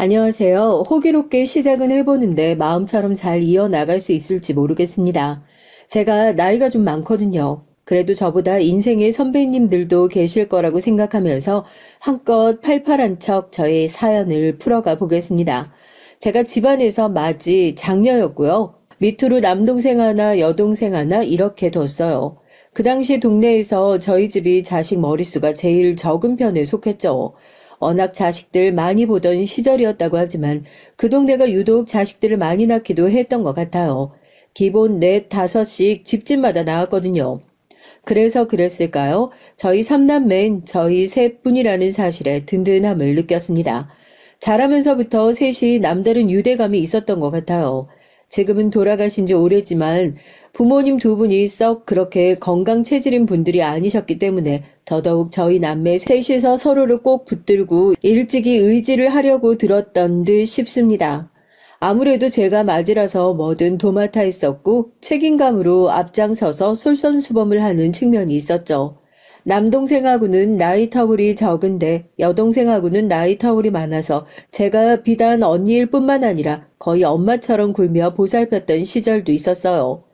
안녕하세요. 호기롭게 시작은 해보는데 마음처럼 잘 이어나갈 수 있을지 모르겠습니다. 제가 나이가 좀 많거든요. 그래도 저보다 인생의 선배님들도 계실 거라고 생각하면서 한껏 팔팔한 척 저의 사연을 풀어가 보겠습니다. 제가 집안에서 맞이 장녀였고요. 밑으로 남동생 하나, 여동생 하나 이렇게 뒀어요. 그 당시 동네에서 저희 집이 자식 머릿수가 제일 적은 편에 속했죠. 워낙 자식들 많이 보던 시절이었다고 하지만 그 동네가 유독 자식들을 많이 낳기도 했던 것 같아요. 기본 넷, 다섯씩 집집마다 나왔거든요. 그래서 그랬을까요? 저희 삼남매인 저희 셋뿐이라는 사실에 든든함을 느꼈습니다. 자라면서부터 셋이 남다른 유대감이 있었던 것 같아요. 지금은 돌아가신 지 오래지만 부모님 두 분이 썩 그렇게 건강 체질인 분들이 아니셨기 때문에 더더욱 저희 남매 셋이서 서로를 꼭 붙들고 일찍이 의지를 하려고 들었던 듯 싶습니다. 아무래도 제가 맞이라서 뭐든 도맡아 했었고 책임감으로 앞장서서 솔선수범을 하는 측면이 있었죠. 남동생하고는 나이 터울이 적은데 여동생하고는 나이 터울이 많아서 제가 비단 언니일 뿐만 아니라 거의 엄마처럼 굴며 보살폈던 시절도 있었어요.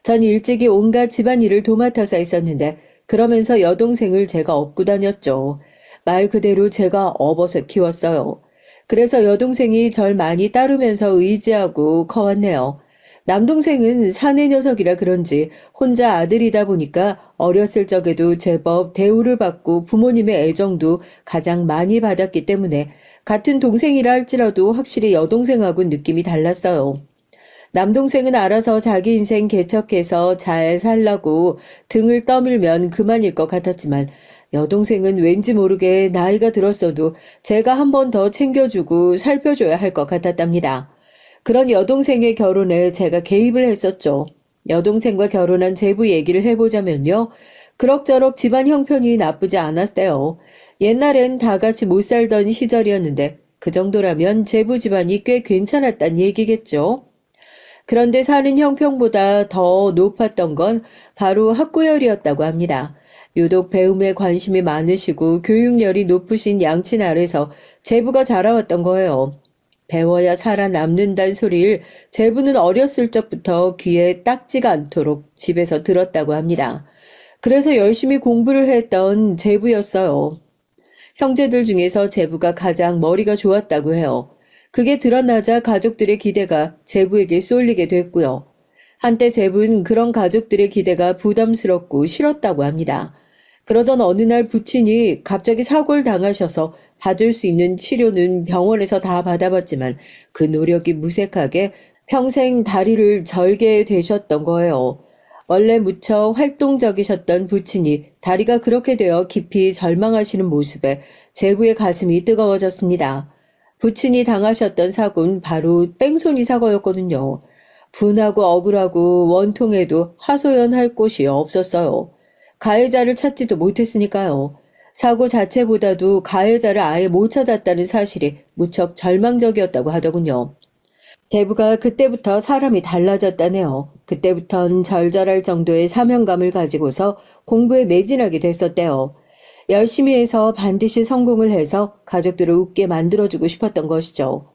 전 일찍이 온갖 집안일을 도맡아서 했었는데 그러면서 여동생을 제가 업고 다녔죠. 말 그대로 제가 업어서 키웠어요. 그래서 여동생이 절 많이 따르면서 의지하고 커왔네요. 남동생은 사내 녀석이라 그런지 혼자 아들이다 보니까 어렸을 적에도 제법 대우를 받고 부모님의 애정도 가장 많이 받았기 때문에 같은 동생이라 할지라도 확실히 여동생하고는 느낌이 달랐어요. 남동생은 알아서 자기 인생 개척해서 잘 살라고 등을 떠밀면 그만일 것 같았지만 여동생은 왠지 모르게 나이가 들었어도 제가 한 번 더 챙겨주고 살펴줘야 할 것 같았답니다. 그런 여동생의 결혼에 제가 개입을 했었죠. 여동생과 결혼한 제부 얘기를 해보자면요. 그럭저럭 집안 형편이 나쁘지 않았대요. 옛날엔 다 같이 못 살던 시절이었는데 그 정도라면 제부 집안이 꽤 괜찮았단 얘기겠죠. 그런데 사는 형편보다 더 높았던 건 바로 학구열이었다고 합니다. 유독 배움에 관심이 많으시고 교육열이 높으신 양친 아래서 제부가 자라왔던 거예요. 배워야 살아남는다는 소리를 제부는 어렸을 적부터 귀에 딱지가 않도록 집에서 들었다고 합니다. 그래서 열심히 공부를 했던 제부였어요. 형제들 중에서 제부가 가장 머리가 좋았다고 해요. 그게 드러나자 가족들의 기대가 제부에게 쏠리게 됐고요. 한때 제부는 그런 가족들의 기대가 부담스럽고 싫었다고 합니다. 그러던 어느 날 부친이 갑자기 사고를 당하셔서 받을 수 있는 치료는 병원에서 다 받아봤지만 그 노력이 무색하게 평생 다리를 절게 되셨던 거예요. 원래 무척 활동적이셨던 부친이 다리가 그렇게 되어 깊이 절망하시는 모습에 제부의 가슴이 뜨거워졌습니다. 부친이 당하셨던 사고는 바로 뺑소니 사고였거든요. 분하고 억울하고 원통해도 하소연할 곳이 없었어요. 가해자를 찾지도 못했으니까요. 사고 자체보다도 가해자를 아예 못 찾았다는 사실이 무척 절망적이었다고 하더군요. 제부가 그때부터 사람이 달라졌다네요. 그때부턴 절절할 정도의 사명감을 가지고서 공부에 매진하게 됐었대요. 열심히 해서 반드시 성공을 해서 가족들을 웃게 만들어주고 싶었던 것이죠.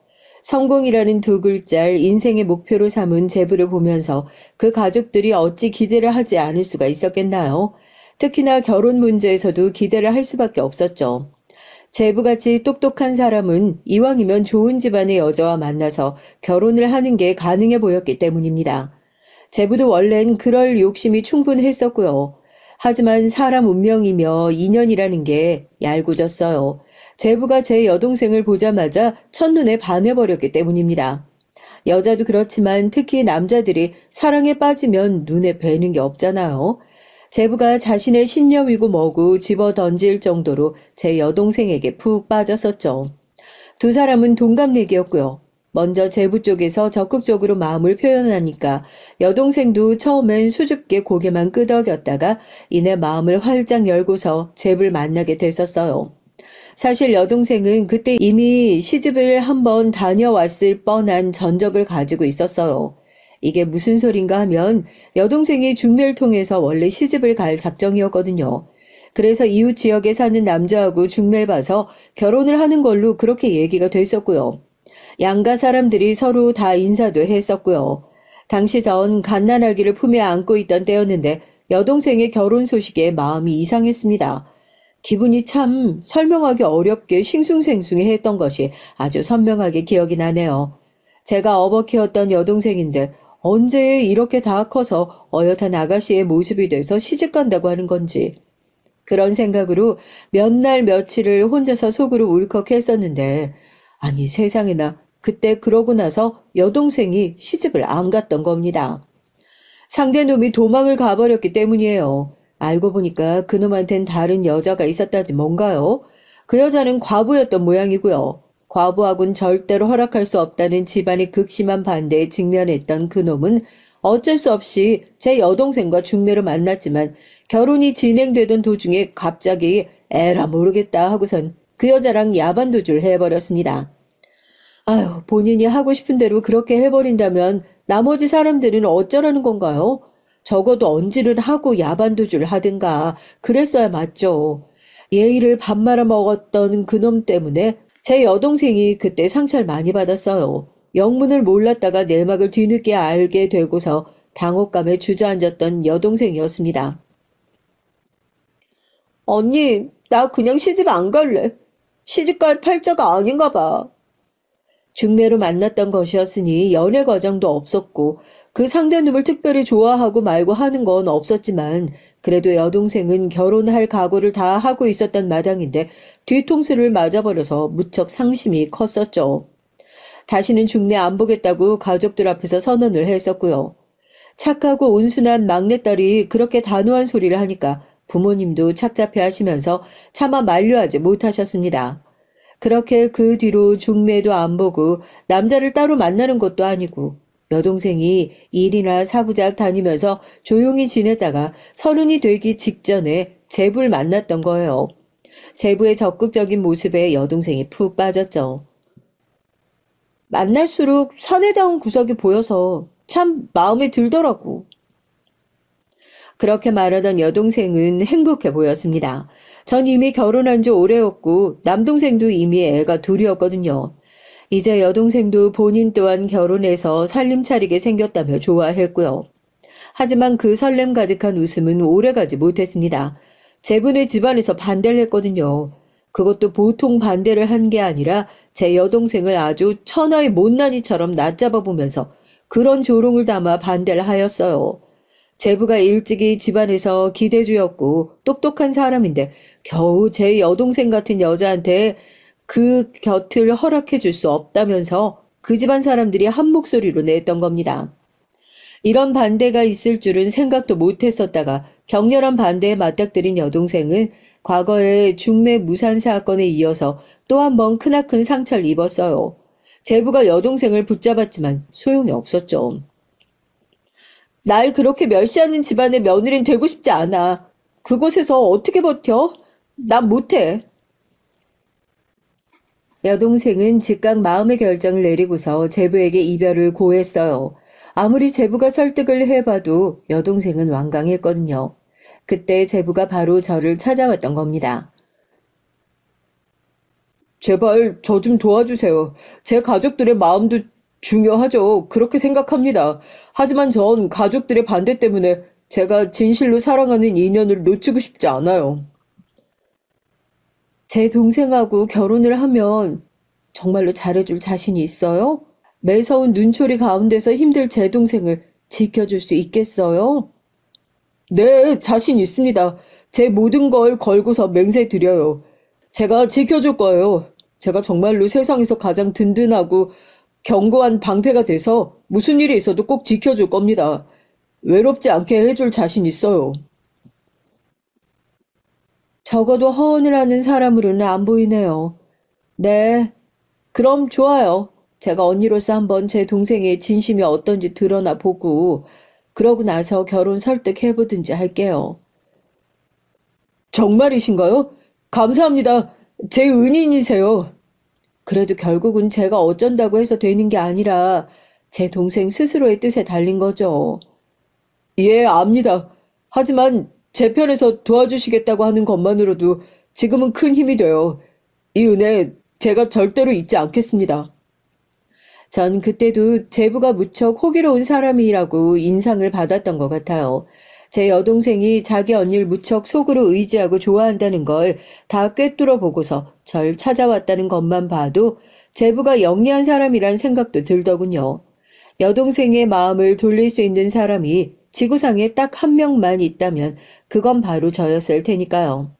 성공이라는 두 글자를 인생의 목표로 삼은 제부를 보면서 그 가족들이 어찌 기대를 하지 않을 수가 있었겠나요? 특히나 결혼 문제에서도 기대를 할 수밖에 없었죠. 제부같이 똑똑한 사람은 이왕이면 좋은 집안의 여자와 만나서 결혼을 하는 게 가능해 보였기 때문입니다. 제부도 원래는 그럴 욕심이 충분했었고요. 하지만 사람 운명이며 인연이라는 게 얄궂었어요. 제부가 제 여동생을 보자마자 첫눈에 반해버렸기 때문입니다. 여자도 그렇지만 특히 남자들이 사랑에 빠지면 눈에 뵈는 게 없잖아요. 제부가 자신의 신념이고 뭐고 집어 던질 정도로 제 여동생에게 푹 빠졌었죠. 두 사람은 동갑내기였고요. 먼저 제부 쪽에서 적극적으로 마음을 표현하니까 여동생도 처음엔 수줍게 고개만 끄덕였다가 이내 마음을 활짝 열고서 제부를 만나게 됐었어요. 사실 여동생은 그때 이미 시집을 한번 다녀왔을 뻔한 전적을 가지고 있었어요. 이게 무슨 소린가 하면 여동생이 중매를 통해서 원래 시집을 갈 작정이었거든요. 그래서 이웃 지역에 사는 남자하고 중매를 봐서 결혼을 하는 걸로 그렇게 얘기가 됐었고요. 양가 사람들이 서로 다 인사도 했었고요. 당시 전 갓난아기를 품에 안고 있던 때였는데 여동생의 결혼 소식에 마음이 이상했습니다. 기분이 참 설명하기 어렵게 싱숭생숭했던 것이 아주 선명하게 기억이 나네요. 제가 어버키였던 여동생인데 언제 이렇게 다 커서 어엿한 아가씨의 모습이 돼서 시집간다고 하는 건지. 그런 생각으로 몇 날 며칠을 혼자서 속으로 울컥했었는데 아니 세상에나 그때 그러고 나서 여동생이 시집을 안 갔던 겁니다. 상대놈이 도망을 가버렸기 때문이에요. 알고 보니까 그놈한텐 다른 여자가 있었다지 뭔가요? 그 여자는 과부였던 모양이고요. 과부하고는 절대로 허락할 수 없다는 집안의 극심한 반대에 직면했던 그놈은 어쩔 수 없이 제 여동생과 중매로 만났지만 결혼이 진행되던 도중에 갑자기 에라 모르겠다 하고선 그 여자랑 야반도주를 해버렸습니다. 아휴, 본인이 하고 싶은 대로 그렇게 해버린다면 나머지 사람들은 어쩌라는 건가요? 적어도 언질을 하고 야반도주를 하든가 그랬어야 맞죠. 예의를 밥 말아 먹었던 그놈 때문에 제 여동생이 그때 상처를 많이 받았어요. 영문을 몰랐다가 내막을 뒤늦게 알게 되고서 당혹감에 주저앉았던 여동생이었습니다. 언니, 나 그냥 시집 안 갈래. 시집갈 팔자가 아닌가 봐. 중매로 만났던 것이었으니 연애 과정도 없었고 그 상대놈을 특별히 좋아하고 말고 하는 건 없었지만 그래도 여동생은 결혼할 각오를 다 하고 있었던 마당인데 뒤통수를 맞아버려서 무척 상심이 컸었죠. 다시는 중매 안 보겠다고 가족들 앞에서 선언을 했었고요. 착하고 온순한 막내딸이 그렇게 단호한 소리를 하니까 부모님도 착잡해 하시면서 차마 만류하지 못하셨습니다. 그렇게 그 뒤로 중매도 안 보고 남자를 따로 만나는 것도 아니고 여동생이 일이나 사부작 다니면서 조용히 지내다가 30이 되기 직전에 제부를 만났던 거예요. 제부의 적극적인 모습에 여동생이 푹 빠졌죠. 만날수록 사내다운 구석이 보여서 참 마음에 들더라고. 그렇게 말하던 여동생은 행복해 보였습니다. 전 이미 결혼한 지 오래였고 남동생도 이미 애가 둘이었거든요. 이제 여동생도 본인 또한 결혼해서 살림 차리게 생겼다며 좋아했고요. 하지만 그 설렘 가득한 웃음은 오래가지 못했습니다. 제분의 집안에서 반대를 했거든요. 그것도 보통 반대를 한 게 아니라 제 여동생을 아주 천하의 못난이처럼 낮잡아 보면서 그런 조롱을 담아 반대를 하였어요. 제부가 일찍이 집안에서 기대주였고 똑똑한 사람인데 겨우 제 여동생 같은 여자한테 그 곁을 허락해 줄 수 없다면서 그 집안 사람들이 한 목소리로 냈던 겁니다. 이런 반대가 있을 줄은 생각도 못했었다가 격렬한 반대에 맞닥뜨린 여동생은 과거에 중매 무산 사건에 이어서 또 한 번 크나큰 상처를 입었어요. 제부가 여동생을 붙잡았지만 소용이 없었죠. 날 그렇게 멸시하는 집안의 며느리는 되고 싶지 않아. 그곳에서 어떻게 버텨? 난 못해. 여동생은 즉각 마음의 결정을 내리고서 제부에게 이별을 고했어요. 아무리 제부가 설득을 해봐도 여동생은 완강했거든요. 그때 제부가 바로 저를 찾아왔던 겁니다. 제발 저 좀 도와주세요. 제 가족들의 마음도 중요하죠. 그렇게 생각합니다. 하지만 전 가족들의 반대 때문에 제가 진실로 사랑하는 인연을 놓치고 싶지 않아요. 제 동생하고 결혼을 하면 정말로 잘해줄 자신이 있어요? 매서운 눈초리 가운데서 힘들 제 동생을 지켜줄 수 있겠어요? 네, 자신 있습니다. 제 모든 걸 걸고서 맹세 드려요. 제가 지켜줄 거예요. 제가 정말로 세상에서 가장 든든하고 견고한 방패가 돼서 무슨 일이 있어도 꼭 지켜줄 겁니다. 외롭지 않게 해줄 자신 있어요. 적어도 허언을 하는 사람으로는 안 보이네요. 네, 그럼 좋아요. 제가 언니로서 한번 제 동생의 진심이 어떤지 드러나 보고 그러고 나서 결혼 설득해보든지 할게요. 정말이신가요? 감사합니다. 제 은인이세요. 그래도 결국은 제가 어쩐다고 해서 되는 게 아니라 제 동생 스스로의 뜻에 달린 거죠. 예, 압니다. 하지만 제 편에서 도와주시겠다고 하는 것만으로도 지금은 큰 힘이 돼요. 이 은혜 제가 절대로 잊지 않겠습니다. 전 그때도 제부가 무척 호기로운 사람이라고 인상을 받았던 것 같아요. 제 여동생이 자기 언니를 무척 속으로 의지하고 좋아한다는 걸 다 꿰뚫어 보고서 절 찾아왔다는 것만 봐도 제부가 영리한 사람이란 생각도 들더군요. 여동생의 마음을 돌릴 수 있는 사람이 지구상에 딱 한 명만 있다면 그건 바로 저였을 테니까요.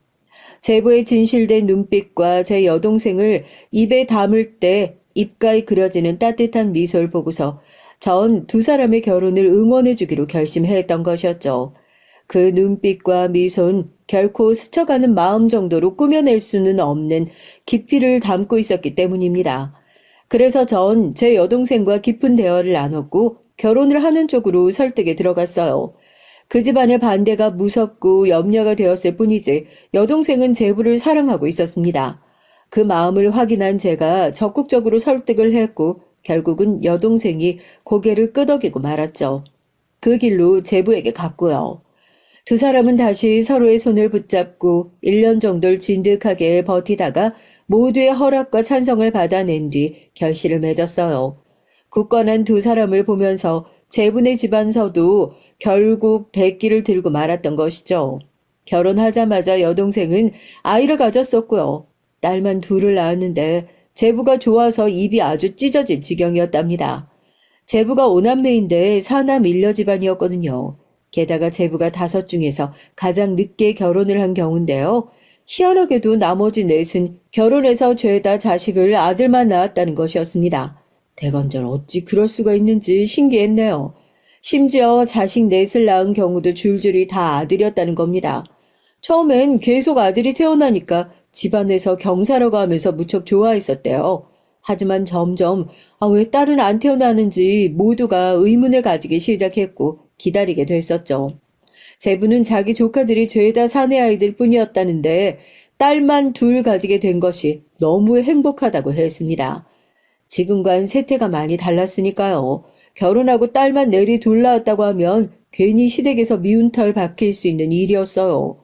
제부의 진실된 눈빛과 제 여동생을 입에 담을 때 입가에 그려지는 따뜻한 미소를 보고서 전 두 사람의 결혼을 응원해주기로 결심했던 것이었죠. 그 눈빛과 미소는 결코 스쳐가는 마음 정도로 꾸며낼 수는 없는 깊이를 담고 있었기 때문입니다. 그래서 전 제 여동생과 깊은 대화를 나눴고 결혼을 하는 쪽으로 설득에 들어갔어요. 그 집안의 반대가 무섭고 염려가 되었을 뿐이지 여동생은 제부를 사랑하고 있었습니다. 그 마음을 확인한 제가 적극적으로 설득을 했고 결국은 여동생이 고개를 끄덕이고 말았죠. 그 길로 제부에게 갔고요. 두 사람은 다시 서로의 손을 붙잡고 1년 정도를 진득하게 버티다가 모두의 허락과 찬성을 받아낸 뒤 결실을 맺었어요. 굳건한 두 사람을 보면서 제분의 집안서도 결국 백기를 들고 말았던 것이죠. 결혼하자마자 여동생은 아이를 가졌었고요. 딸만 둘을 낳았는데 제부가 좋아서 입이 아주 찢어질 지경이었답니다. 제부가 오남매인데 사남 일녀 집안이었거든요. 게다가 제부가 5 중에서 가장 늦게 결혼을 한 경우인데요. 희한하게도 나머지 넷은 결혼해서 죄다 자식을 아들만 낳았다는 것이었습니다. 대건절 어찌 그럴 수가 있는지 신기했네요. 심지어 자식 넷을 낳은 경우도 줄줄이 다 아들이었다는 겁니다. 처음엔 계속 아들이 태어나니까 집안에서 경사라고 하면서 무척 좋아했었대요. 하지만 점점 왜 딸은 안 태어나는지 모두가 의문을 가지기 시작했고 기다리게 됐었죠. 제부는 자기 조카들이 죄다 사내 아이들 뿐이었다는데 딸만 둘 가지게 된 것이 너무 행복하다고 했습니다. 지금과는 세태가 많이 달랐으니까요. 결혼하고 딸만 내리 둘 낳았다고 하면 괜히 시댁에서 미운 털 박힐 수 있는 일이었어요.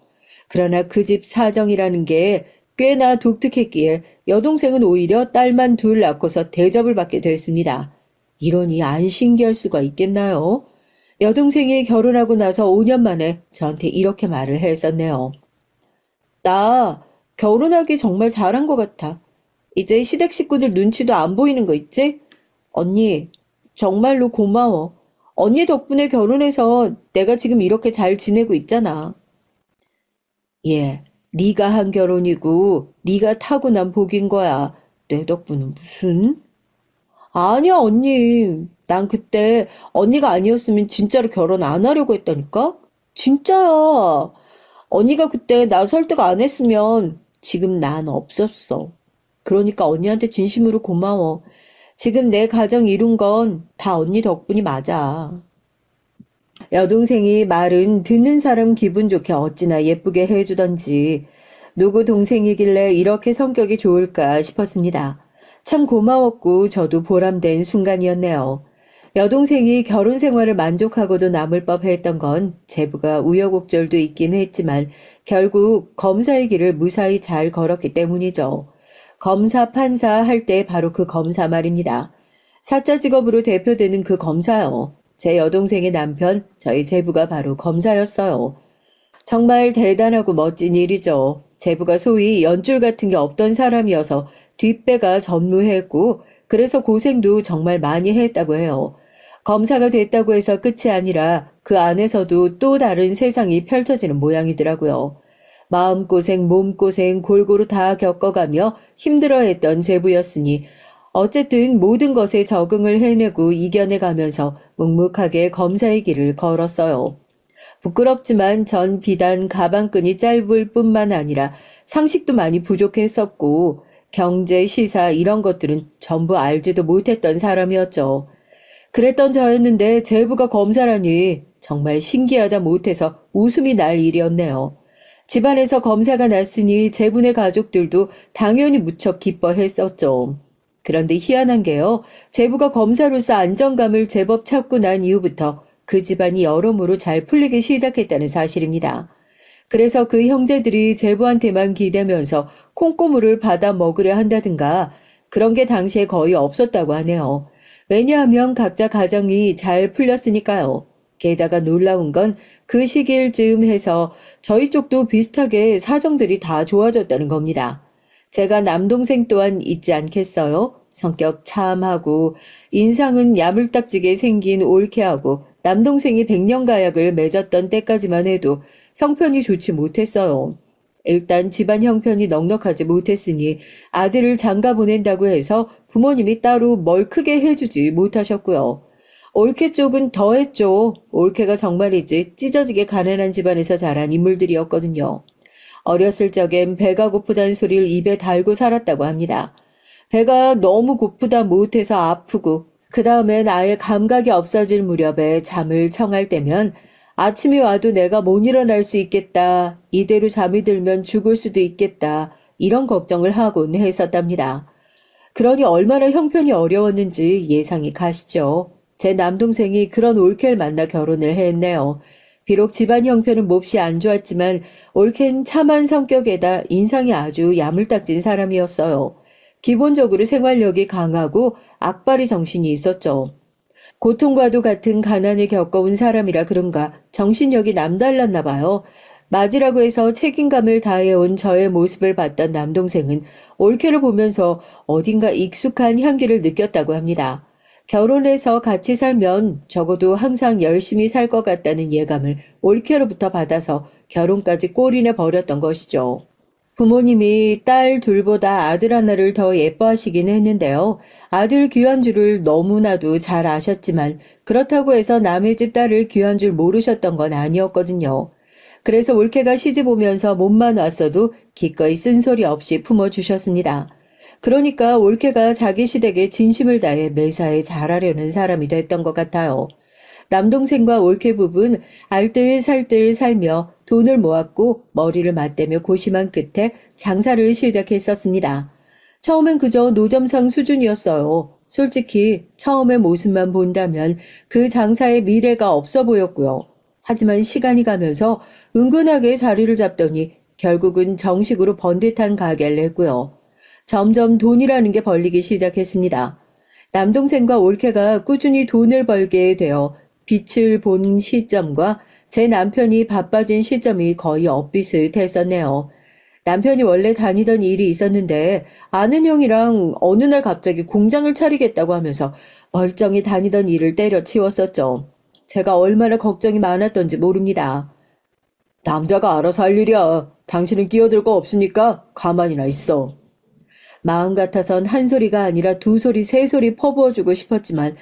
그러나 그 집 사정이라는 게 꽤나 독특했기에 여동생은 오히려 딸만 둘 낳고서 대접을 받게 됐습니다. 이러니 안 신기할 수가 있겠나요? 여동생이 결혼하고 나서 5년 만에 저한테 이렇게 말을 했었네요. 나 결혼하기 정말 잘한 것 같아. 이제 시댁 식구들 눈치도 안 보이는 거 있지? 언니, 정말로 고마워. 언니 덕분에 결혼해서 내가 지금 이렇게 잘 지내고 있잖아. 예, 네가 한 결혼이고 네가 타고난 복인 거야. 내 덕분은 무슨? 아니야, 언니. 난 그때 언니가 아니었으면 진짜로 결혼 안 하려고 했다니까? 진짜야. 언니가 그때 나 설득 안 했으면 지금 난 없었어. 그러니까 언니한테 진심으로 고마워. 지금 내 가정 이룬 건 다 언니 덕분이 맞아. 여동생이 말은 듣는 사람 기분 좋게 어찌나 예쁘게 해주던지 누구 동생이길래 이렇게 성격이 좋을까 싶었습니다. 참 고마웠고 저도 보람된 순간이었네요. 여동생이 결혼 생활을 만족하고도 남을 법했던 건 제부가 우여곡절도 있긴 했지만 결국 검사의 길을 무사히 잘 걸었기 때문이죠. 검사, 판사 할 때 바로 그 검사 말입니다. 사자 직업으로 대표되는 그 검사요. 제 여동생의 남편, 저희 제부가 바로 검사였어요. 정말 대단하고 멋진 일이죠. 제부가 소위 연줄 같은 게 없던 사람이어서 뒷배가 전무했고 그래서 고생도 정말 많이 했다고 해요. 검사가 됐다고 해서 끝이 아니라 그 안에서도 또 다른 세상이 펼쳐지는 모양이더라고요. 마음고생, 몸고생 골고루 다 겪어가며 힘들어했던 제부였으니 어쨌든 모든 것에 적응을 해내고 이겨내가면서 묵묵하게 검사의 길을 걸었어요. 부끄럽지만 전 비단 가방끈이 짧을 뿐만 아니라 상식도 많이 부족했었고 경제, 시사 이런 것들은 전부 알지도 못했던 사람이었죠. 그랬던 저였는데 제부가 검사라니 정말 신기하다 못해서 웃음이 날 일이었네요. 집안에서 검사가 났으니 제분의 가족들도 당연히 무척 기뻐했었죠. 그런데 희한한 게요. 제부가 검사로서 안정감을 제법 찾고 난 이후부터 그 집안이 여러모로 잘 풀리기 시작했다는 사실입니다. 그래서 그 형제들이 제부한테만 기대면서 콩고물을 받아 먹으려 한다든가 그런 게 당시에 거의 없었다고 하네요. 왜냐하면 각자 가정이 잘 풀렸으니까요. 게다가 놀라운 건 그 시기일 즈음 해서 저희 쪽도 비슷하게 사정들이 다 좋아졌다는 겁니다. 제가 남동생 또한 있지 않겠어요? 성격 참하고 인상은 야물딱지게 생긴 올케하고 남동생이 백년가약을 맺었던 때까지만 해도 형편이 좋지 못했어요. 일단 집안 형편이 넉넉하지 못했으니 아들을 장가 보낸다고 해서 부모님이 따로 뭘 크게 해주지 못하셨고요. 올케 쪽은 더했죠. 올케가 정말이지 찢어지게 가난한 집안에서 자란 인물들이었거든요. 어렸을 적엔 배가 고프다는 소리를 입에 달고 살았다고 합니다. 배가 너무 고프다 못해서 아프고 그 다음엔 아예 감각이 없어질 무렵에 잠을 청할 때면 아침이 와도 내가 못 일어날 수 있겠다. 이대로 잠이 들면 죽을 수도 있겠다. 이런 걱정을 하곤 했었답니다. 그러니 얼마나 형편이 어려웠는지 예상이 가시죠. 제 남동생이 그런 올케를 만나 결혼을 했네요. 비록 집안 형편은 몹시 안 좋았지만 올케는 참한 성격에다 인상이 아주 야물딱진 사람이었어요. 기본적으로 생활력이 강하고 악바리 정신이 있었죠. 고통과도 같은 가난을 겪어온 사람이라 그런가 정신력이 남달랐나 봐요. 맞으라고 해서 책임감을 다해온 저의 모습을 봤던 남동생은 올케를 보면서 어딘가 익숙한 향기를 느꼈다고 합니다. 결혼해서 같이 살면 적어도 항상 열심히 살 것 같다는 예감을 올케로부터 받아서 결혼까지 골인해 버렸던 것이죠. 부모님이 딸 둘보다 아들 하나를 더 예뻐하시긴 했는데요. 아들 귀한 줄을 너무나도 잘 아셨지만 그렇다고 해서 남의 집 딸을 귀한 줄 모르셨던 건 아니었거든요. 그래서 올케가 시집 오면서 몸만 왔어도 기꺼이 쓴소리 없이 품어주셨습니다. 그러니까 올케가 자기 시댁에 진심을 다해 매사에 잘하려는 사람이 됐던 것 같아요. 남동생과 올케 부부는 알뜰살뜰 살며 돈을 모았고 머리를 맞대며 고심한 끝에 장사를 시작했었습니다. 처음엔 그저 노점상 수준이었어요. 솔직히 처음의 모습만 본다면 그 장사의 미래가 없어 보였고요. 하지만 시간이 가면서 은근하게 자리를 잡더니 결국은 정식으로 번듯한 가게를 냈고요. 점점 돈이라는 게 벌리기 시작했습니다. 남동생과 올케가 꾸준히 돈을 벌게 되어 빛을 본 시점과 제 남편이 바빠진 시점이 거의 엇비슷했었네요. 남편이 원래 다니던 일이 있었는데 아는 형이랑 어느 날 갑자기 공장을 차리겠다고 하면서 멀쩡히 다니던 일을 때려치웠었죠. 제가 얼마나 걱정이 많았던지 모릅니다. 남자가 알아서 할 일이야. 당신은 끼어들 거 없으니까 가만히나 있어. 마음 같아선 한 소리가 아니라 두 소리, 세 소리 퍼부어주고 싶었지만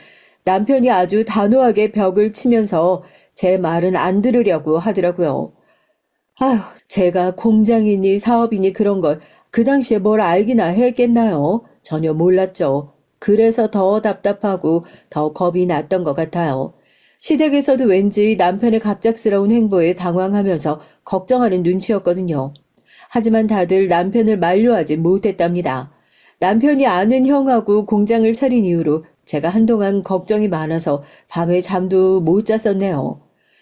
남편이 아주 단호하게 벽을 치면서 제 말은 안 들으려고 하더라고요. 아휴, 제가 공장이니 사업이니 그런 걸 그 당시에 뭘 알기나 했겠나요? 전혀 몰랐죠. 그래서 더 답답하고 더 겁이 났던 것 같아요. 시댁에서도 왠지 남편의 갑작스러운 행보에 당황하면서 걱정하는 눈치였거든요. 하지만 다들 남편을 만류하지 못했답니다. 남편이 아는 형하고 공장을 차린 이후로 제가 한동안 걱정이 많아서 밤에 잠도 못 잤었네요.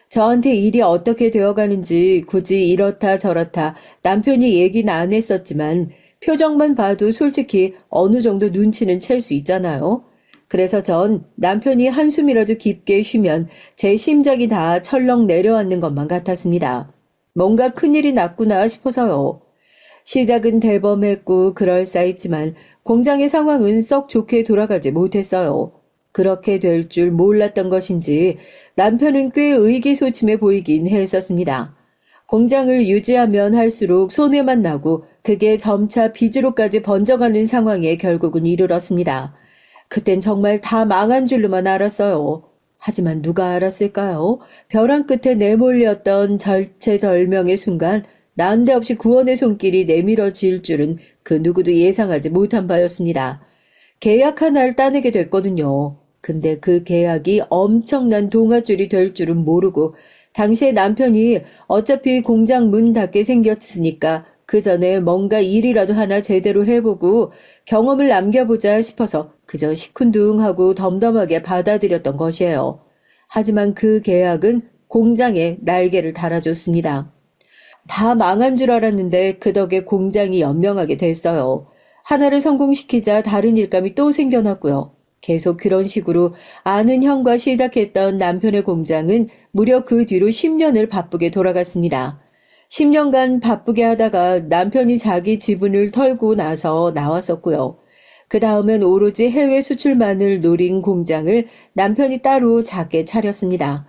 저한테 일이 어떻게 되어가는지 굳이 이렇다 저렇다 남편이 얘기는 안 했었지만 표정만 봐도 솔직히 어느 정도 눈치는 챌 수 있잖아요. 그래서 전 남편이 한숨이라도 깊게 쉬면 제 심장이 다 철렁 내려앉는 것만 같았습니다. 뭔가 큰일이 났구나 싶어서요. 시작은 대범했고 그럴싸했지만 공장의 상황은 썩 좋게 돌아가지 못했어요. 그렇게 될 줄 몰랐던 것인지 남편은 꽤 의기소침해 보이긴 했었습니다. 공장을 유지하면 할수록 손해만 나고 그게 점차 빚으로까지 번져가는 상황에 결국은 이르렀습니다. 그땐 정말 다 망한 줄로만 알았어요. 하지만 누가 알았을까요? 벼랑 끝에 내몰렸던 절체절명의 순간 난데없이 구원의 손길이 내밀어질 줄은 그 누구도 예상하지 못한 바였습니다. 계약 하나를 따내게 됐거든요. 근데 그 계약이 엄청난 동아줄이 될 줄은 모르고 당시에 남편이 어차피 공장 문 닫게 생겼으니까 그 전에 뭔가 일이라도 하나 제대로 해보고 경험을 남겨보자 싶어서 그저 시큰둥하고 덤덤하게 받아들였던 것이에요. 하지만 그 계약은 공장에 날개를 달아줬습니다. 다 망한 줄 알았는데 그 덕에 공장이 연명하게 됐어요. 하나를 성공시키자 다른 일감이 또 생겨났고요. 계속 그런 식으로 아는 형과 시작했던 남편의 공장은 무려 그 뒤로 10년을 바쁘게 돌아갔습니다. 10년간 바쁘게 하다가 남편이 자기 지분을 털고 나서 나왔었고요. 그 다음엔 오로지 해외 수출만을 노린 공장을 남편이 따로 작게 차렸습니다.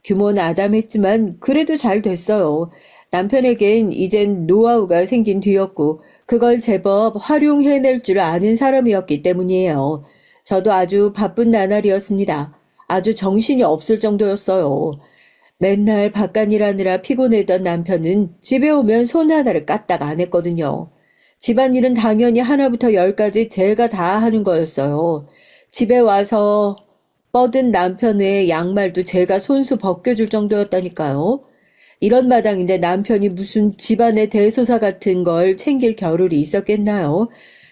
규모는 아담했지만 그래도 잘 됐어요. 남편에겐 이젠 노하우가 생긴 뒤였고 그걸 제법 활용해낼 줄 아는 사람이었기 때문이에요. 저도 아주 바쁜 나날이었습니다. 아주 정신이 없을 정도였어요. 맨날 바깥일 하느라 피곤했던 남편은 집에 오면 손 하나를 까딱 안 했거든요. 집안일은 당연히 하나부터 열까지 제가 다 하는 거였어요. 집에 와서 뻗은 남편의 양말도 제가 손수 벗겨줄 정도였다니까요. 이런 마당인데 남편이 무슨 집안의 대소사 같은 걸 챙길 겨를이 있었겠나요?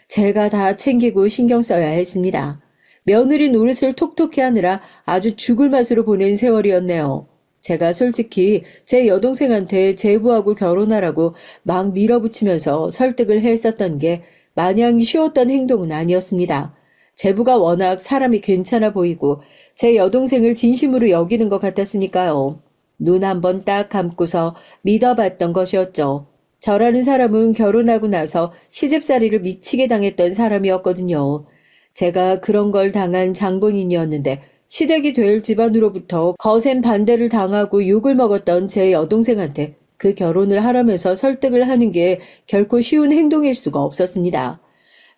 제가 다 챙기고 신경 써야 했습니다. 며느리 노릇을 톡톡히 하느라 아주 죽을 맛으로 보낸 세월이었네요. 제가 솔직히 제 여동생한테 제부하고 결혼하라고 막 밀어붙이면서 설득을 했었던 게 마냥 쉬웠던 행동은 아니었습니다. 제부가 워낙 사람이 괜찮아 보이고 제 여동생을 진심으로 여기는 것 같았으니까요. 눈 한번 딱 감고서 믿어봤던 것이었죠. 저라는 사람은 결혼하고 나서 시집살이를 미치게 당했던 사람이었거든요. 제가 그런 걸 당한 장본인이었는데 시댁이 될 집안으로부터 거센 반대를 당하고 욕을 먹었던 제 여동생한테 그 결혼을 하라면서 설득을 하는 게 결코 쉬운 행동일 수가 없었습니다.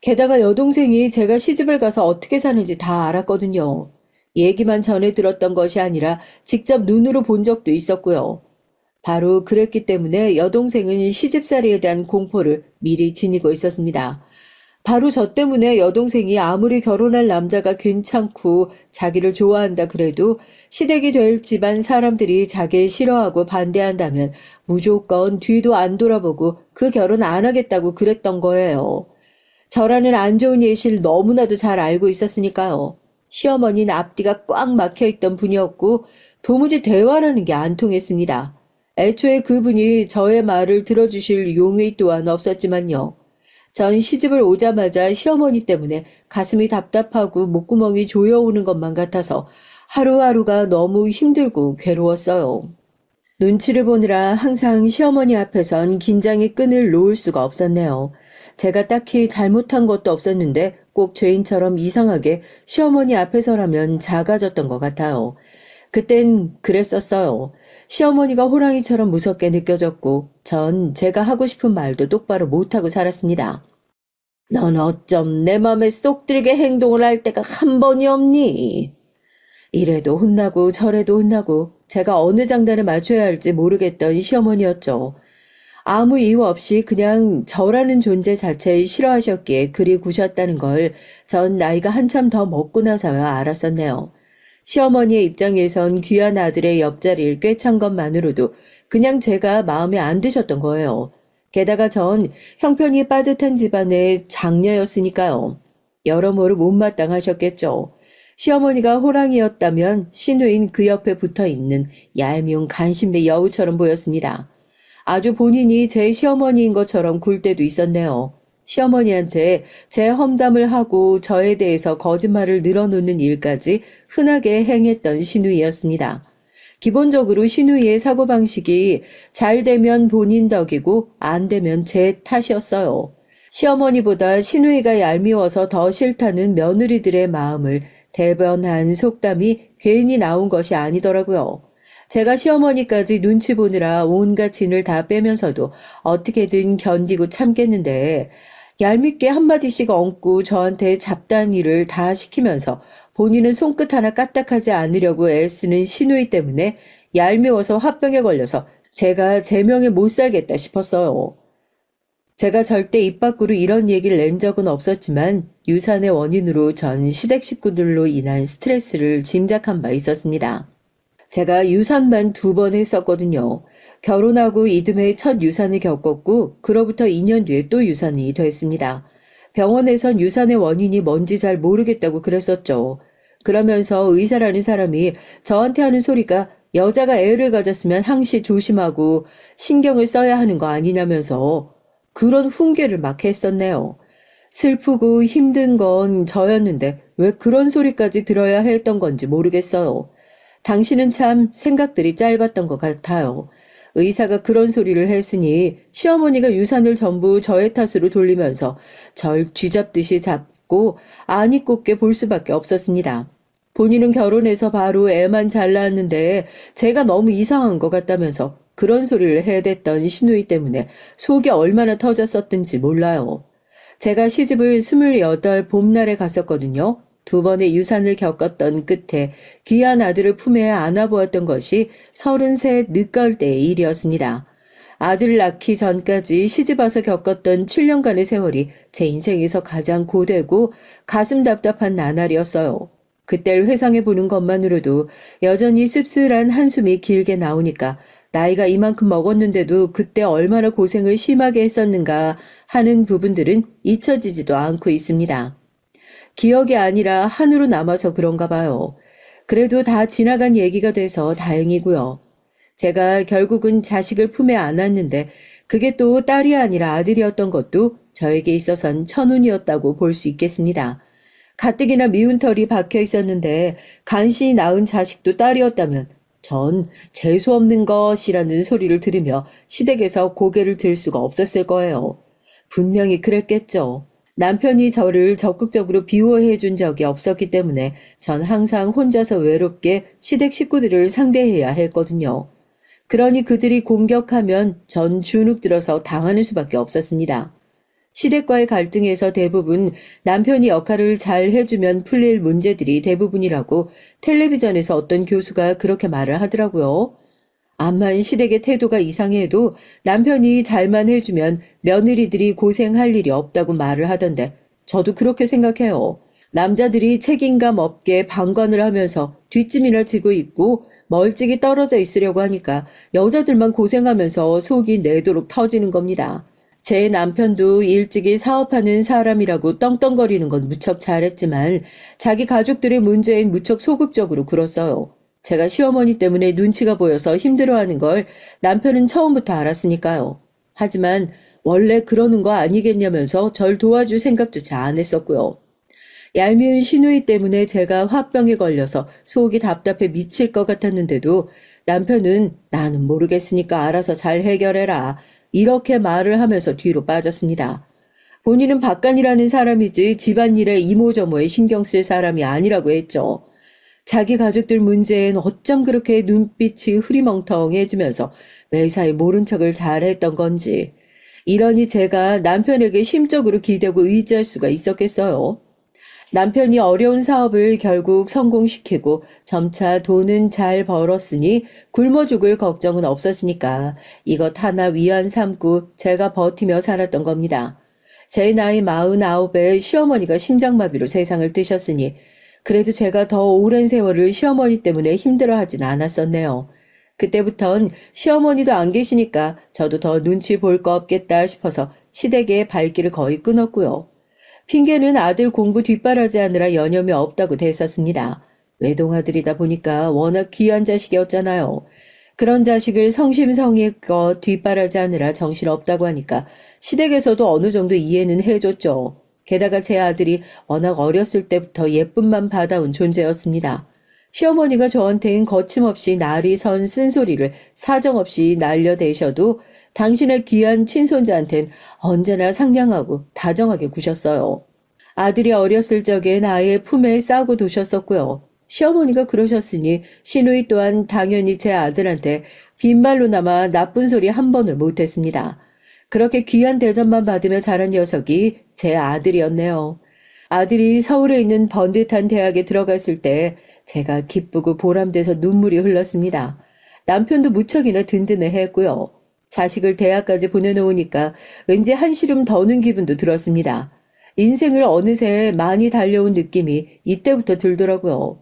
게다가 여동생이 제가 시집을 가서 어떻게 사는지 다 알았거든요. 얘기만 전해 들었던 것이 아니라 직접 눈으로 본 적도 있었고요. 바로 그랬기 때문에 여동생은 시집살이에 대한 공포를 미리 지니고 있었습니다. 바로 저 때문에 여동생이 아무리 결혼할 남자가 괜찮고 자기를 좋아한다 그래도 시댁이 될 집안 사람들이 자기를 싫어하고 반대한다면 무조건 뒤도 안 돌아보고 그 결혼 안 하겠다고 그랬던 거예요. 저라는 안 좋은 예시를 너무나도 잘 알고 있었으니까요. 시어머니는 앞뒤가 꽉 막혀있던 분이었고 도무지 대화라는 게 안 통했습니다. 애초에 그분이 저의 말을 들어주실 용의 또한 없었지만요. 전 시집을 오자마자 시어머니 때문에 가슴이 답답하고 목구멍이 조여오는 것만 같아서 하루하루가 너무 힘들고 괴로웠어요. 눈치를 보느라 항상 시어머니 앞에선 긴장의 끈을 놓을 수가 없었네요. 제가 딱히 잘못한 것도 없었는데 꼭 죄인처럼 이상하게 시어머니 앞에서라면 작아졌던 것 같아요. 그땐 그랬었어요. 시어머니가 호랑이처럼 무섭게 느껴졌고 전 제가 하고 싶은 말도 똑바로 못하고 살았습니다. 넌 어쩜 내 맘에 쏙 들게 행동을 할 때가 한 번이 없니? 이래도 혼나고 저래도 혼나고 제가 어느 장단에 맞춰야 할지 모르겠던 시어머니였죠. 아무 이유 없이 그냥 저라는 존재 자체를 싫어하셨기에 그리 구셨다는 걸 전 나이가 한참 더 먹고 나서야 알았었네요. 시어머니의 입장에선 귀한 아들의 옆자리를 꿰찬 것만으로도 그냥 제가 마음에 안 드셨던 거예요. 게다가 전 형편이 빠듯한 집안의 장녀였으니까요. 여러모로 못마땅하셨겠죠. 시어머니가 호랑이였다면 시누인 그 옆에 붙어있는 얄미운 간신배 여우처럼 보였습니다. 아주 본인이 제 시어머니인 것처럼 굴 때도 있었네요. 시어머니한테 제 험담을 하고 저에 대해서 거짓말을 늘어놓는 일까지 흔하게 행했던 시누이였습니다. 기본적으로 시누이의 사고방식이 잘 되면 본인 덕이고 안 되면 제 탓이었어요. 시어머니보다 시누이가 얄미워서 더 싫다는 며느리들의 마음을 대변한 속담이 괜히 나온 것이 아니더라고요. 제가 시어머니까지 눈치 보느라 온갖 진을 다 빼면서도 어떻게든 견디고 참겠는데 얄밉게 한마디씩 얹고 저한테 잡다한 일을 다 시키면서 본인은 손끝 하나 까딱하지 않으려고 애쓰는 시누이 때문에 얄미워서 화병에 걸려서 제가 제 명에 못 살겠다 싶었어요. 제가 절대 입 밖으로 이런 얘기를 낸 적은 없었지만 유산의 원인으로 전 시댁 식구들로 인한 스트레스를 짐작한 바 있었습니다. 제가 유산만 2번 했었거든요. 결혼하고 이듬해 첫 유산을 겪었고 그로부터 2년 뒤에 또 유산이 됐습니다. 병원에선 유산의 원인이 뭔지 잘 모르겠다고 그랬었죠. 그러면서 의사라는 사람이 저한테 하는 소리가 여자가 애를 가졌으면 항시 조심하고 신경을 써야 하는 거 아니냐면서 그런 훈계를 막 했었네요. 슬프고 힘든 건 저였는데 왜 그런 소리까지 들어야 했던 건지 모르겠어요. 당신은 참 생각들이 짧았던 것 같아요. 의사가 그런 소리를 했으니 시어머니가 유산을 전부 저의 탓으로 돌리면서 절 쥐잡듯이 잡고 안이 꼽게 볼 수밖에 없었습니다. 본인은 결혼해서 바로 애만 잘 낳았는데 제가 너무 이상한 것 같다면서 그런 소리를 해댔던 시누이 때문에 속이 얼마나 터졌었던지 몰라요. 제가 시집을 28 봄날에 갔었거든요. 두 번의 유산을 겪었던 끝에 귀한 아들을 품에 안아보았던 것이 33 늦가을 때의 일이었습니다. 아들을 낳기 전까지 시집 와서 겪었던 7년간의 세월이 제 인생에서 가장 고되고 가슴 답답한 나날이었어요. 그때를 회상해 보는 것만으로도 여전히 씁쓸한 한숨이 길게 나오니까 나이가 이만큼 먹었는데도 그때 얼마나 고생을 심하게 했었는가 하는 부분들은 잊혀지지도 않고 있습니다. 기억이 아니라 한으로 남아서 그런가 봐요. 그래도 다 지나간 얘기가 돼서 다행이고요. 제가 결국은 자식을 품에 안았는데 그게 또 딸이 아니라 아들이었던 것도 저에게 있어선 천운이었다고 볼 수 있겠습니다. 가뜩이나 미운 털이 박혀 있었는데 간신히 낳은 자식도 딸이었다면 전 재수없는 것이라는 소리를 들으며 시댁에서 고개를 들 수가 없었을 거예요. 분명히 그랬겠죠. 남편이 저를 적극적으로 비호해 준 적이 없었기 때문에 전 항상 혼자서 외롭게 시댁 식구들을 상대해야 했거든요. 그러니 그들이 공격하면 전 주눅 들어서 당하는 수밖에 없었습니다. 시댁과의 갈등에서 대부분 남편이 역할을 잘 해주면 풀릴 문제들이 대부분이라고 텔레비전에서 어떤 교수가 그렇게 말을 하더라고요. 암만 시댁의 태도가 이상해도 남편이 잘만 해주면 며느리들이 고생할 일이 없다고 말을 하던데 저도 그렇게 생각해요. 남자들이 책임감 없게 방관을 하면서 뒷짐이나 지고 있고 멀찍이 떨어져 있으려고 하니까 여자들만 고생하면서 속이 내도록 터지는 겁니다. 제 남편도 일찍이 사업하는 사람이라고 떵떵거리는 건 무척 잘했지만 자기 가족들의 문제엔 무척 소극적으로 굴었어요. 제가 시어머니 때문에 눈치가 보여서 힘들어하는 걸 남편은 처음부터 알았으니까요. 하지만 원래 그러는 거 아니겠냐면서 절 도와줄 생각조차 안 했었고요. 얄미운 시누이 때문에 제가 화병에 걸려서 속이 답답해 미칠 것 같았는데도 남편은 나는 모르겠으니까 알아서 잘 해결해라. 이렇게 말을 하면서 뒤로 빠졌습니다. 본인은 박간이라는 사람이지 집안일에 이모저모에 신경 쓸 사람이 아니라고 했죠. 자기 가족들 문제엔 어쩜 그렇게 눈빛이 흐리멍텅해지면서 매사에 모른 척을 잘했던 건지. 이러니 제가 남편에게 심적으로 기대고 의지할 수가 있었겠어요. 남편이 어려운 사업을 결국 성공시키고 점차 돈은 잘 벌었으니 굶어 죽을 걱정은 없었으니까 이것 하나 위안 삼고 제가 버티며 살았던 겁니다. 제 나이 49에 시어머니가 심장마비로 세상을 뜨셨으니 그래도 제가 더 오랜 세월을 시어머니 때문에 힘들어하진 않았었네요. 그때부턴 시어머니도 안 계시니까 저도 더 눈치 볼 거 없겠다 싶어서 시댁의 발길을 거의 끊었고요. 핑계는 아들 공부 뒷바라지하느라 여념이 없다고 대했었습니다. 외동아들이다 보니까 워낙 귀한 자식이었잖아요. 그런 자식을 성심성의껏 뒷바라지하느라 정신없다고 하니까 시댁에서도 어느 정도 이해는 해줬죠. 게다가 제 아들이 워낙 어렸을 때부터 예쁨만 받아온 존재였습니다. 시어머니가 저한테는 거침없이 날이 선 쓴소리를 사정없이 날려대셔도 당신의 귀한 친손자한텐 언제나 상냥하고 다정하게 구셨어요. 아들이 어렸을 적엔 아예 품에 싸고 두셨었고요. 시어머니가 그러셨으니 시누이 또한 당연히 제 아들한테 빈말로나마 나쁜 소리 한 번을 못했습니다. 그렇게 귀한 대접만 받으며 자란 녀석이 제 아들이었네요. 아들이 서울에 있는 번듯한 대학에 들어갔을 때 제가 기쁘고 보람돼서 눈물이 흘렀습니다. 남편도 무척이나 든든해했고요. 자식을 대학까지 보내놓으니까 왠지 한시름 더는 기분도 들었습니다. 인생을 어느새 많이 달려온 느낌이 이때부터 들더라고요.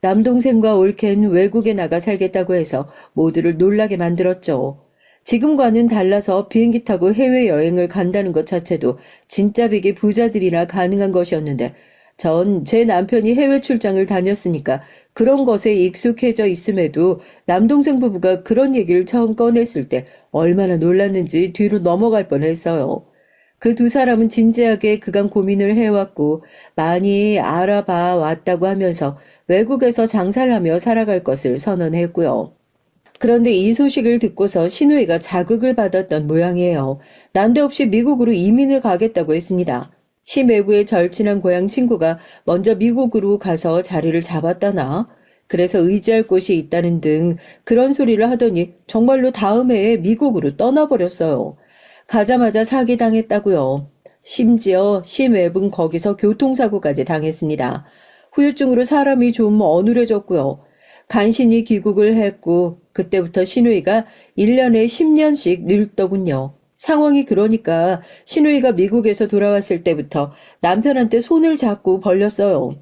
남동생과 올케는 외국에 나가 살겠다고 해서 모두를 놀라게 만들었죠. 지금과는 달라서 비행기 타고 해외여행을 간다는 것 자체도 진짜 비기 부자들이나 가능한 것이었는데 전 제 남편이 해외 출장을 다녔으니까 그런 것에 익숙해져 있음에도 남동생 부부가 그런 얘기를 처음 꺼냈을 때 얼마나 놀랐는지 뒤로 넘어갈 뻔했어요. 그 두 사람은 진지하게 그간 고민을 해왔고 많이 알아봐 왔다고 하면서 외국에서 장사를 하며 살아갈 것을 선언했고요. 그런데 이 소식을 듣고서 신우이가 자극을 받았던 모양이에요. 난데없이 미국으로 이민을 가겠다고 했습니다. 시 외부의 절친한 고향 친구가 먼저 미국으로 가서 자리를 잡았다나? 그래서 의지할 곳이 있다는 등 그런 소리를 하더니 정말로 다음 해에 미국으로 떠나버렸어요. 가자마자 사기당했다고요. 심지어 시 외분 거기서 교통사고까지 당했습니다. 후유증으로 사람이 좀 어눌해졌고요. 간신히 귀국을 했고 그때부터 신우이가 1년에 10년씩 늙더군요. 상황이 그러니까 신우이가 미국에서 돌아왔을 때부터 남편한테 손을 자꾸 벌렸어요.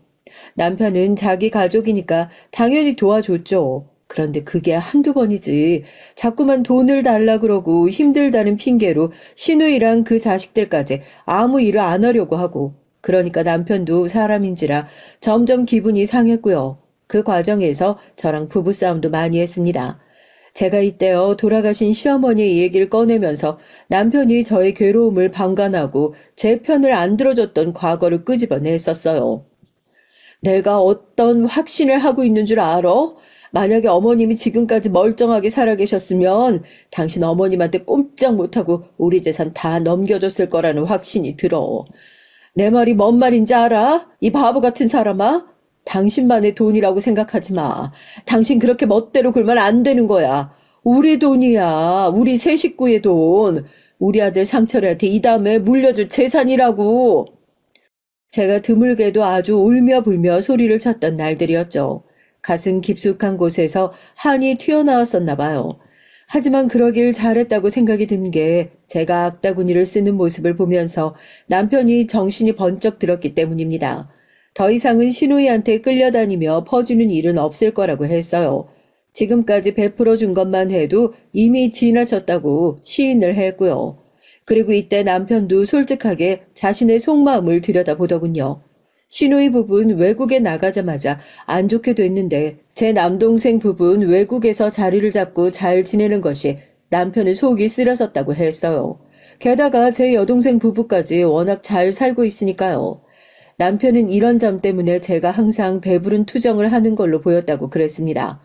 남편은 자기 가족이니까 당연히 도와줬죠. 그런데 그게 한두 번이지. 자꾸만 돈을 달라 그러고 힘들다는 핑계로 신우이랑 그 자식들까지 아무 일을 안 하려고 하고. 그러니까 남편도 사람인지라 점점 기분이 상했고요. 그 과정에서 저랑 부부싸움도 많이 했습니다. 제가 이때요 돌아가신 시어머니의 얘기를 꺼내면서 남편이 저의 괴로움을 방관하고 제 편을 안 들어줬던 과거를 끄집어냈었어요. 내가 어떤 확신을 하고 있는 줄 알아? 만약에 어머님이 지금까지 멀쩡하게 살아계셨으면 당신 어머님한테 꼼짝 못하고 우리 재산 다 넘겨줬을 거라는 확신이 들어. 내 말이 뭔 말인지 알아? 이 바보 같은 사람아? 당신만의 돈이라고 생각하지 마. 당신 그렇게 멋대로 굴면 안 되는 거야. 우리 돈이야. 우리 세 식구의 돈. 우리 아들 상철이한테 이 다음에 물려줄 재산이라고. 제가 드물게도 아주 울며 불며 소리를 쳤던 날들이었죠. 가슴 깊숙한 곳에서 한이 튀어나왔었나 봐요. 하지만 그러길 잘했다고 생각이 든 게 제가 악다구니를 쓰는 모습을 보면서 남편이 정신이 번쩍 들었기 때문입니다. 더 이상은 신우이한테 끌려다니며 퍼주는 일은 없을 거라고 했어요. 지금까지 베풀어 준 것만 해도 이미 지나쳤다고 시인을 했고요. 그리고 이때 남편도 솔직하게 자신의 속마음을 들여다보더군요. 시누이 부부는 외국에 나가자마자 안 좋게 됐는데 제 남동생 부부는 외국에서 자리를 잡고 잘 지내는 것이 남편의 속이 쓰려졌다고 했어요. 게다가 제 여동생 부부까지 워낙 잘 살고 있으니까요. 남편은 이런 점 때문에 제가 항상 배부른 투정을 하는 걸로 보였다고 그랬습니다.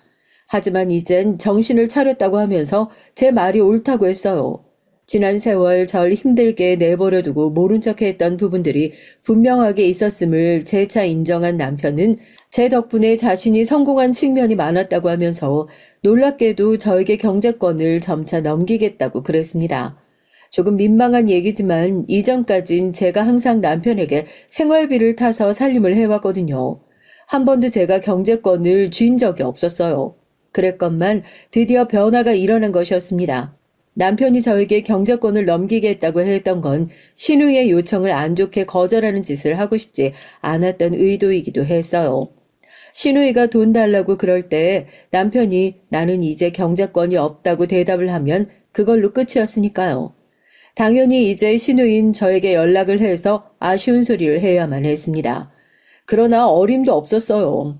하지만 이젠 정신을 차렸다고 하면서 제 말이 옳다고 했어요. 지난 세월 절 힘들게 내버려두고 모른 척 했던 부분들이 분명하게 있었음을 재차 인정한 남편은 제 덕분에 자신이 성공한 측면이 많았다고 하면서 놀랍게도 저에게 경제권을 점차 넘기겠다고 그랬습니다. 조금 민망한 얘기지만 이전까진 제가 항상 남편에게 생활비를 타서 살림을 해왔거든요. 한 번도 제가 경제권을 쥔 적이 없었어요. 그랬건만 드디어 변화가 일어난 것이었습니다. 남편이 저에게 경제권을 넘기겠다고 했던 건 신우의 요청을 안 좋게 거절하는 짓을 하고 싶지 않았던 의도이기도 했어요. 신우이가 돈 달라고 그럴 때 남편이 나는 이제 경제권이 없다고 대답을 하면 그걸로 끝이었으니까요. 당연히 이제 신우인 저에게 연락을 해서 아쉬운 소리를 해야만 했습니다. 그러나 어림도 없었어요.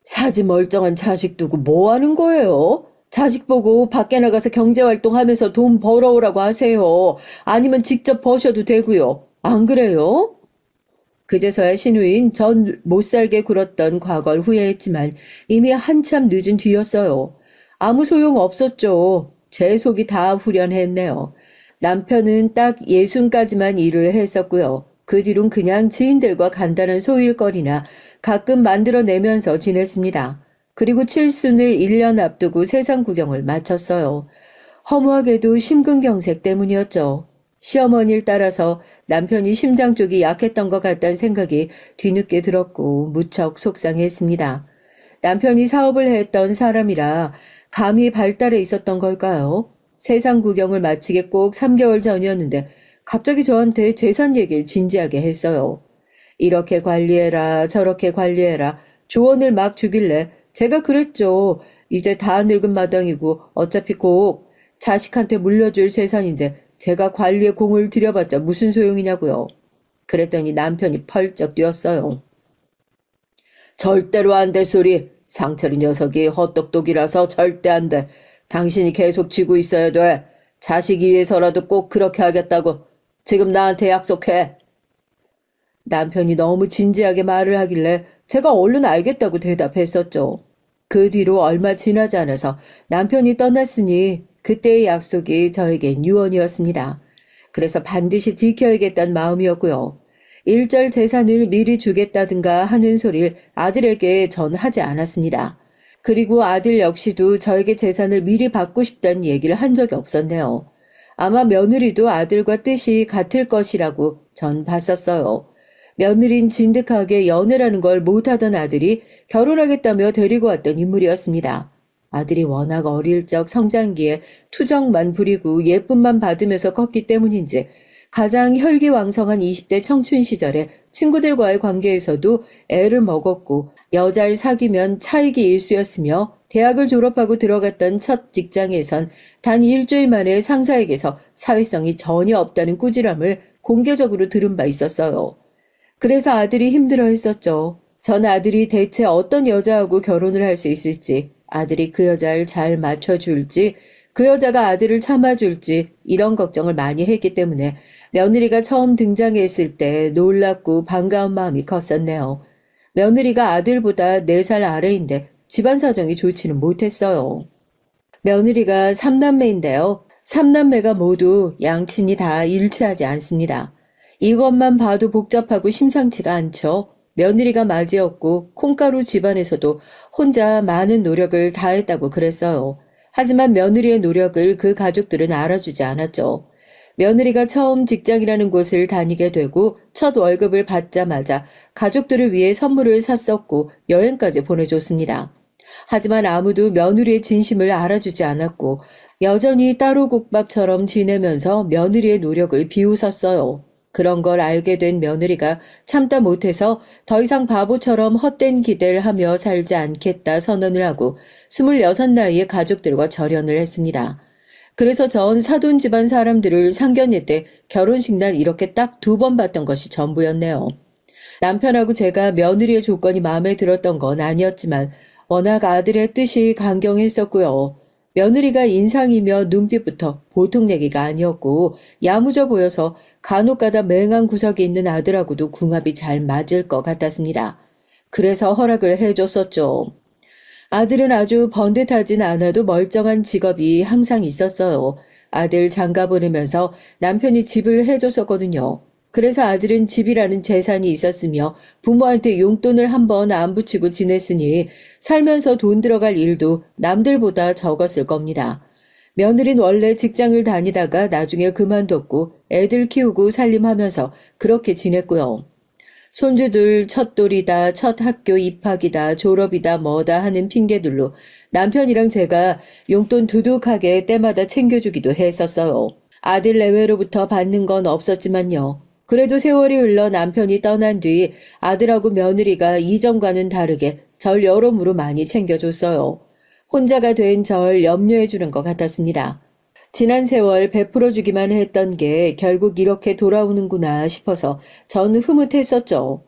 사지 멀쩡한 자식 두고 뭐 하는 거예요? 자식 보고 밖에 나가서 경제활동하면서 돈 벌어오라고 하세요. 아니면 직접 버셔도 되고요. 안 그래요? 그제서야 신우인 전 못살게 굴었던 과거를 후회했지만 이미 한참 늦은 뒤였어요. 아무 소용 없었죠. 제 속이 다 후련했네요. 남편은 딱 예순까지만 일을 했었고요. 그 뒤론 그냥 지인들과 간단한 소일거리나 가끔 만들어내면서 지냈습니다. 그리고 칠순을 1년 앞두고 세상 구경을 마쳤어요. 허무하게도 심근경색 때문이었죠. 시어머니를 따라서 남편이 심장 쪽이 약했던 것 같다는 생각이 뒤늦게 들었고 무척 속상했습니다. 남편이 사업을 했던 사람이라 감이 발달해 있었던 걸까요? 세상 구경을 마치게 꼭 3개월 전이었는데 갑자기 저한테 재산 얘기를 진지하게 했어요. 이렇게 관리해라 저렇게 관리해라 조언을 막 주길래 제가 그랬죠. 이제 다 늙은 마당이고 어차피 꼭 자식한테 물려줄 재산인데 제가 관리에 공을 들여봤자 무슨 소용이냐고요. 그랬더니 남편이 펄쩍 뛰었어요. 절대로 안 될 소리. 상철이 녀석이 헛똑똑이라서 절대 안 돼. 당신이 계속 쥐고 있어야 돼. 자식 위해서라도 꼭 그렇게 하겠다고. 지금 나한테 약속해. 남편이 너무 진지하게 말을 하길래 제가 얼른 알겠다고 대답했었죠. 그 뒤로 얼마 지나지 않아서 남편이 떠났으니 그때의 약속이 저에겐 유언이었습니다. 그래서 반드시 지켜야겠다는 마음이었고요. 일절 재산을 미리 주겠다든가 하는 소리를 아들에게 전 하지 않았습니다. 그리고 아들 역시도 저에게 재산을 미리 받고 싶다는 얘기를 한 적이 없었네요. 아마 며느리도 아들과 뜻이 같을 것이라고 전 봤었어요. 며느린 진득하게 연애라는 걸 못하던 아들이 결혼하겠다며 데리고 왔던 인물이었습니다. 아들이 워낙 어릴 적 성장기에 투정만 부리고 예쁨만 받으면서 컸기 때문인지 가장 혈기왕성한 20대 청춘 시절에 친구들과의 관계에서도 애를 먹었고 여자를 사귀면 차익이 일수였으며 대학을 졸업하고 들어갔던 첫 직장에선 단 일주일 만에 상사에게서 사회성이 전혀 없다는 꾸지람을 공개적으로 들은 바 있었어요. 그래서 아들이 힘들어했었죠. 전 아들이 대체 어떤 여자하고 결혼을 할 수 있을지, 아들이 그 여자를 잘 맞춰줄지, 그 여자가 아들을 참아줄지 이런 걱정을 많이 했기 때문에 며느리가 처음 등장했을 때 놀랍고 반가운 마음이 컸었네요. 며느리가 아들보다 4살 아래인데 집안 사정이 좋지는 못했어요. 며느리가 3남매인데요. 3남매가 모두 양친이 다 일치하지 않습니다. 이것만 봐도 복잡하고 심상치가 않죠. 며느리가 맞이었고 콩가루 집안에서도 혼자 많은 노력을 다했다고 그랬어요. 하지만 며느리의 노력을 그 가족들은 알아주지 않았죠. 며느리가 처음 직장이라는 곳을 다니게 되고 첫 월급을 받자마자 가족들을 위해 선물을 샀었고 여행까지 보내줬습니다. 하지만 아무도 며느리의 진심을 알아주지 않았고 여전히 따로국밥처럼 지내면서 며느리의 노력을 비웃었어요. 그런 걸 알게 된 며느리가 참다 못해서 더 이상 바보처럼 헛된 기대를 하며 살지 않겠다 선언을 하고 26 나이에 가족들과 절연을 했습니다. 그래서 전 사돈 집안 사람들을 상견례 때 결혼식 날 이렇게 딱 2번 봤던 것이 전부였네요. 남편하고 제가 며느리의 조건이 마음에 들었던 건 아니었지만 워낙 아들의 뜻이 강경했었고요. 며느리가 인상이며 눈빛부터 보통 얘기가 아니었고 야무져 보여서 간혹가다 맹한 구석이 있는 아들하고도 궁합이 잘 맞을 것 같았습니다. 그래서 허락을 해줬었죠. 아들은 아주 번듯하진 않아도 멀쩡한 직업이 항상 있었어요. 아들 장가 보내면서 남편이 집을 해줬었거든요. 그래서 아들은 집이라는 재산이 있었으며 부모한테 용돈을 한 번 안 붙이고 지냈으니 살면서 돈 들어갈 일도 남들보다 적었을 겁니다. 며느린 원래 직장을 다니다가 나중에 그만뒀고 애들 키우고 살림하면서 그렇게 지냈고요. 손주들 첫 돌이다, 첫 학교 입학이다, 졸업이다, 뭐다 하는 핑계들로 남편이랑 제가 용돈 두둑하게 때마다 챙겨주기도 했었어요. 아들 내외로부터 받는 건 없었지만요. 그래도 세월이 흘러 남편이 떠난 뒤 아들하고 며느리가 이전과는 다르게 절 여러모로 많이 챙겨줬어요. 혼자가 된 절 염려해주는 것 같았습니다. 지난 세월 베풀어주기만 했던 게 결국 이렇게 돌아오는구나 싶어서 전 흐뭇했었죠.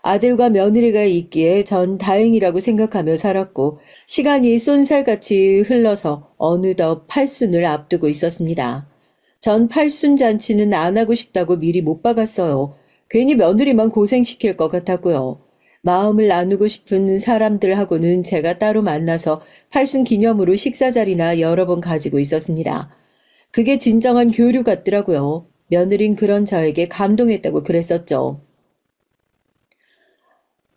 아들과 며느리가 있기에 전 다행이라고 생각하며 살았고 시간이 쏜살같이 흘러서 어느덧 팔순을 앞두고 있었습니다. 전 팔순 잔치는 안 하고 싶다고 미리 못 박았어요. 괜히 며느리만 고생시킬 것 같았고요. 마음을 나누고 싶은 사람들하고는 제가 따로 만나서 팔순 기념으로 식사 자리나 여러 번 가지고 있었습니다. 그게 진정한 교류 같더라고요. 며느린 그런 저에게 감동했다고 그랬었죠.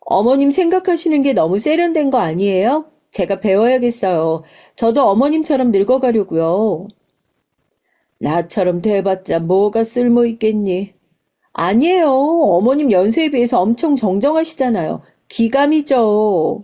어머님 생각하시는 게 너무 세련된 거 아니에요? 제가 배워야겠어요. 저도 어머님처럼 늙어가려고요. 나처럼 돼봤자 뭐가 쓸모 있겠니? 아니에요. 어머님 연세에 비해서 엄청 정정하시잖아요. 기감이죠.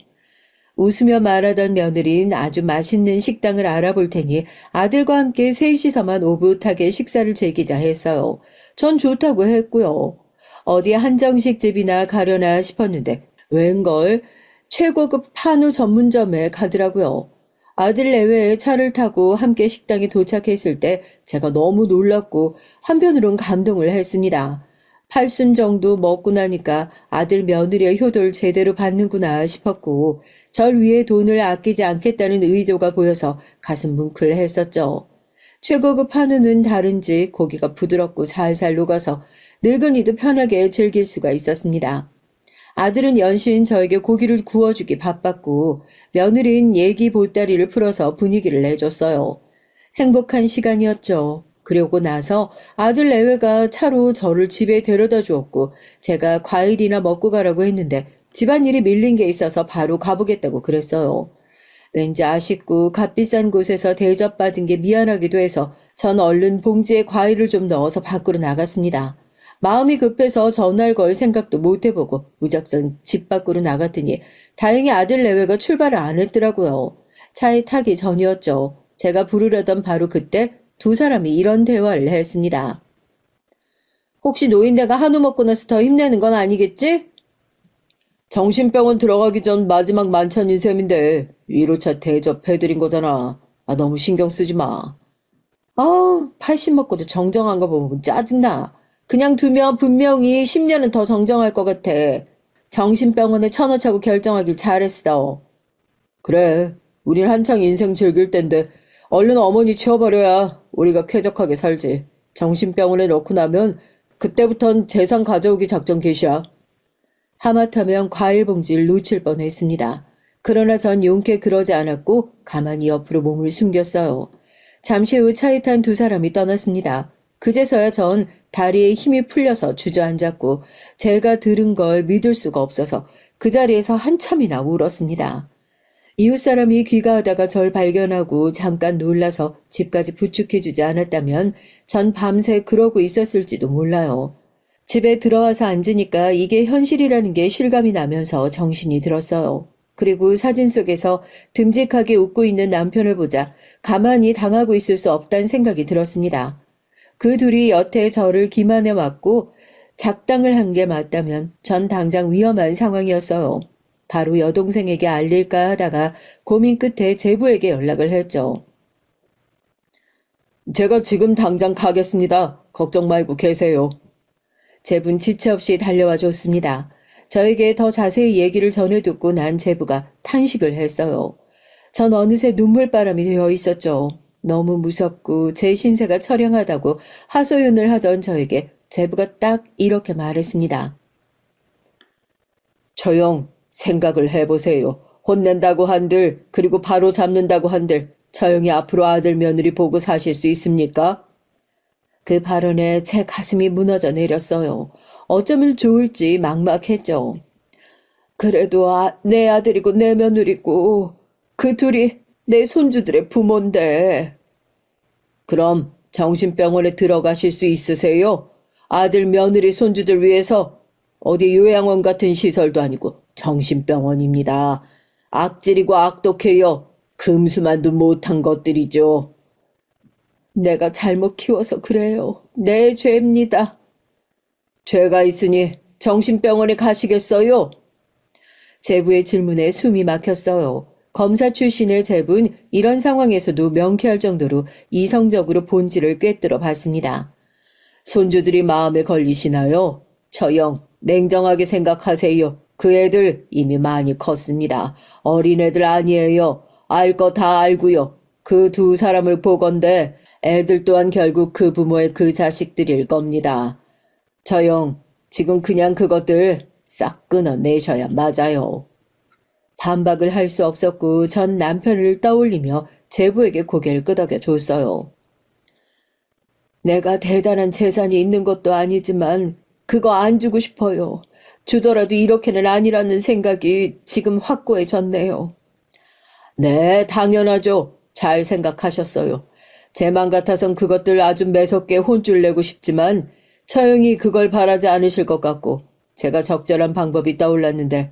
웃으며 말하던 며느린 아주 맛있는 식당을 알아볼 테니 아들과 함께 셋이서만 오붓하게 식사를 즐기자 했어요. 전 좋다고 했고요. 어디 한정식 집이나 가려나 싶었는데 웬걸 최고급 한우 전문점에 가더라고요. 아들 내외에 차를 타고 함께 식당에 도착했을 때 제가 너무 놀랐고 한편으론 감동을 했습니다. 팔순 정도 먹고 나니까 아들 며느리의 효도를 제대로 받는구나 싶었고 절 위해 돈을 아끼지 않겠다는 의도가 보여서 가슴 뭉클했었죠. 최고급 한우는 다른지 고기가 부드럽고 살살 녹아서 늙은이도 편하게 즐길 수가 있었습니다. 아들은 연신 저에게 고기를 구워주기 바빴고 며느리는 얘기 보따리를 풀어서 분위기를 내줬어요. 행복한 시간이었죠. 그러고 나서 아들 내외가 차로 저를 집에 데려다 주었고 제가 과일이나 먹고 가라고 했는데 집안일이 밀린 게 있어서 바로 가보겠다고 그랬어요. 왠지 아쉽고 값비싼 곳에서 대접받은 게 미안하기도 해서 전 얼른 봉지에 과일을 좀 넣어서 밖으로 나갔습니다. 마음이 급해서 전화를 걸 생각도 못 해보고 무작정 집 밖으로 나갔더니 다행히 아들 내외가 출발을 안 했더라고요. 차에 타기 전이었죠. 제가 부르려던 바로 그때 두 사람이 이런 대화를 했습니다. 혹시 노인네가 한우 먹고 나서 더 힘내는 건 아니겠지? 정신병원 들어가기 전 마지막 만찬인 셈인데 1호차 대접해드린 거잖아. 너무 신경 쓰지 마. 80 먹고도 정정한 거 보면 짜증나. 그냥 두면 분명히 10년은 더 정정할 것 같아. 정신병원에 쳐넣자고 결정하길 잘했어. 그래, 우린 한창 인생 즐길 땐데 얼른 어머니 치워버려야 우리가 쾌적하게 살지. 정신병원에 넣고 나면 그때부턴 재산 가져오기 작전 개시야. 하마터면 과일 봉지를 놓칠 뻔했습니다. 그러나 전 용케 그러지 않았고 가만히 옆으로 몸을 숨겼어요. 잠시 후 차에 탄 두 사람이 떠났습니다. 그제서야 전 다리에 힘이 풀려서 주저앉았고 제가 들은 걸 믿을 수가 없어서 그 자리에서 한참이나 울었습니다. 이웃 사람이 귀가하다가 절 발견하고 잠깐 놀라서 집까지 부축해주지 않았다면 전 밤새 그러고 있었을지도 몰라요. 집에 들어와서 앉으니까 이게 현실이라는 게 실감이 나면서 정신이 들었어요. 그리고 사진 속에서 듬직하게 웃고 있는 남편을 보자 가만히 당하고 있을 수 없다는 생각이 들었습니다. 그 둘이 여태 저를 기만해 왔고 작당을 한 게 맞다면 전 당장 위험한 상황이었어요. 바로 여동생에게 알릴까 하다가 고민 끝에 제부에게 연락을 했죠. 제가 지금 당장 가겠습니다. 걱정 말고 계세요. 제부는 지체 없이 달려와 줬습니다. 저에게 더 자세히 얘기를 전해 듣고 난 제부가 탄식을 했어요. 전 어느새 눈물바람이 되어 있었죠. 너무 무섭고 제 신세가 처량하다고 하소연을 하던 저에게 제부가 딱 이렇게 말했습니다. 처형, 생각을 해보세요. 혼낸다고 한들 그리고 바로 잡는다고 한들 처형이 앞으로 아들 며느리 보고 사실 수 있습니까? 그 발언에 제 가슴이 무너져 내렸어요. 어쩌면 좋을지 막막했죠. 그래도 내 아들이고 내 며느리고 그 둘이 내 손주들의 부모인데. 그럼 정신병원에 들어가실 수 있으세요? 아들 며느리 손주들 위해서 어디 요양원 같은 시설도 아니고 정신병원입니다. 악질이고 악독해요. 금수만도 못한 것들이죠. 내가 잘못 키워서 그래요. 내 죄입니다. 죄가 있으니 정신병원에 가시겠어요? 제부의 질문에 숨이 막혔어요. 검사 출신의 제부는 이런 상황에서도 명쾌할 정도로 이성적으로 본질을 꿰뚫어 봤습니다. 손주들이 마음에 걸리시나요? 처형, 냉정하게 생각하세요. 그 애들 이미 많이 컸습니다. 어린애들 아니에요. 알 거 다 알고요. 그 두 사람을 보건대 애들 또한 결국 그 부모의 그 자식들일 겁니다. 처형, 지금 그냥 그것들 싹 끊어내셔야 맞아요. 반박을 할 수 없었고 전 남편을 떠올리며 제부에게 고개를 끄덕여 줬어요. 내가 대단한 재산이 있는 것도 아니지만 그거 안 주고 싶어요. 주더라도 이렇게는 아니라는 생각이 지금 확고해졌네요. 네, 당연하죠. 잘 생각하셨어요. 제 맘 같아선 그것들 아주 매섭게 혼쭐 내고 싶지만 처형이 그걸 바라지 않으실 것 같고 제가 적절한 방법이 떠올랐는데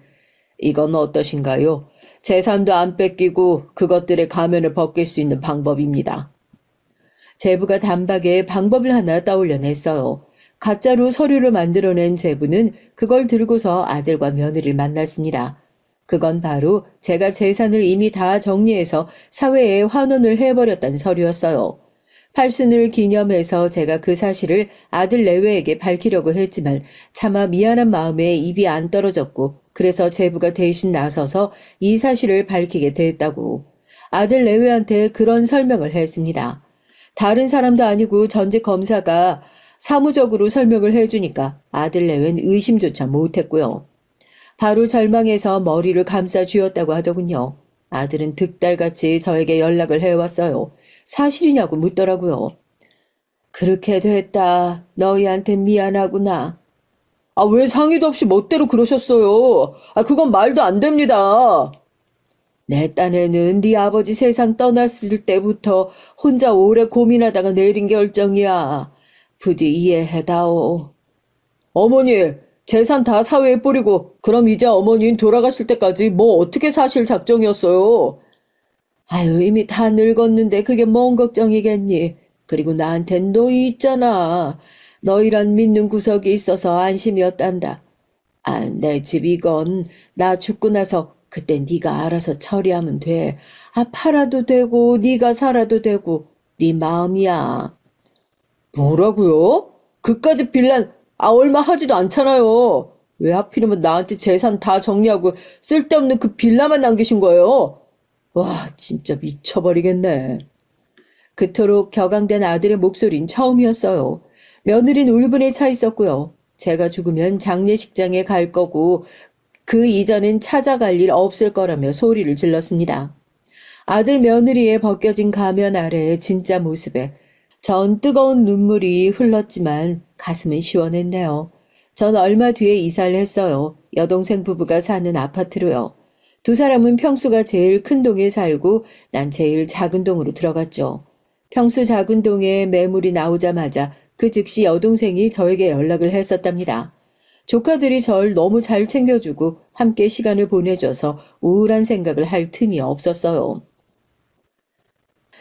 이건 어떠신가요? 재산도 안 뺏기고 그것들의 가면을 벗길 수 있는 방법입니다. 제부가 단박에 방법을 하나 떠올려냈어요. 가짜로 서류를 만들어낸 제부는 그걸 들고서 아들과 며느리를 만났습니다. 그건 바로 제가 재산을 이미 다 정리해서 사회에 환원을 해버렸다는 서류였어요. 팔순을 기념해서 제가 그 사실을 아들 내외에게 밝히려고 했지만 차마 미안한 마음에 입이 안 떨어졌고 그래서 제부가 대신 나서서 이 사실을 밝히게 됐다고 아들 내외한테 그런 설명을 했습니다. 다른 사람도 아니고 전직 검사가 사무적으로 설명을 해주니까 아들 내외는 의심조차 못했고요. 바로 절망해서 머리를 감싸 쥐었다고 하더군요. 아들은 득달같이 저에게 연락을 해왔어요. 사실이냐고 묻더라고요. 그렇게 됐다. 너희한텐 미안하구나. 아, 왜 상의도 없이 멋대로 그러셨어요? 아, 그건 말도 안 됩니다. 내 딴에는 네 아버지 세상 떠났을 때부터 혼자 오래 고민하다가 내린 결정이야. 부디 이해해다오. 어머니, 재산 다 사회에 뿌리고 그럼 이제 어머니는 돌아가실 때까지 뭐 어떻게 사실 작정이었어요? 아유, 이미 다 늙었는데 그게 뭔 걱정이겠니? 그리고 나한텐 너희 있잖아. 너희란 믿는 구석이 있어서 안심이었단다. 아, 내 집 이건 나 죽고 나서 그때 네가 알아서 처리하면 돼. 아, 팔아도 되고 네가 살아도 되고 네 마음이야. 뭐라고요? 그까짓 빌란 얼마 하지도 않잖아요. 왜 하필이면 나한테 재산 다 정리하고 쓸데없는 그 빌라만 남기신 거예요? 와, 진짜 미쳐버리겠네. 그토록 격앙된 아들의 목소린 처음이었어요. 며느리는 울분에 차 있었고요. 제가 죽으면 장례식장에 갈 거고 그 이전엔 찾아갈 일 없을 거라며 소리를 질렀습니다. 아들 며느리의 벗겨진 가면 아래의 진짜 모습에 전 뜨거운 눈물이 흘렀지만 가슴은 시원했네요. 전 얼마 뒤에 이사를 했어요. 여동생 부부가 사는 아파트로요. 두 사람은 평수가 제일 큰 동에 살고 난 제일 작은 동으로 들어갔죠. 평수 작은 동에 매물이 나오자마자 그 즉시 여동생이 저에게 연락을 했었답니다. 조카들이 절 너무 잘 챙겨주고 함께 시간을 보내줘서 우울한 생각을 할 틈이 없었어요.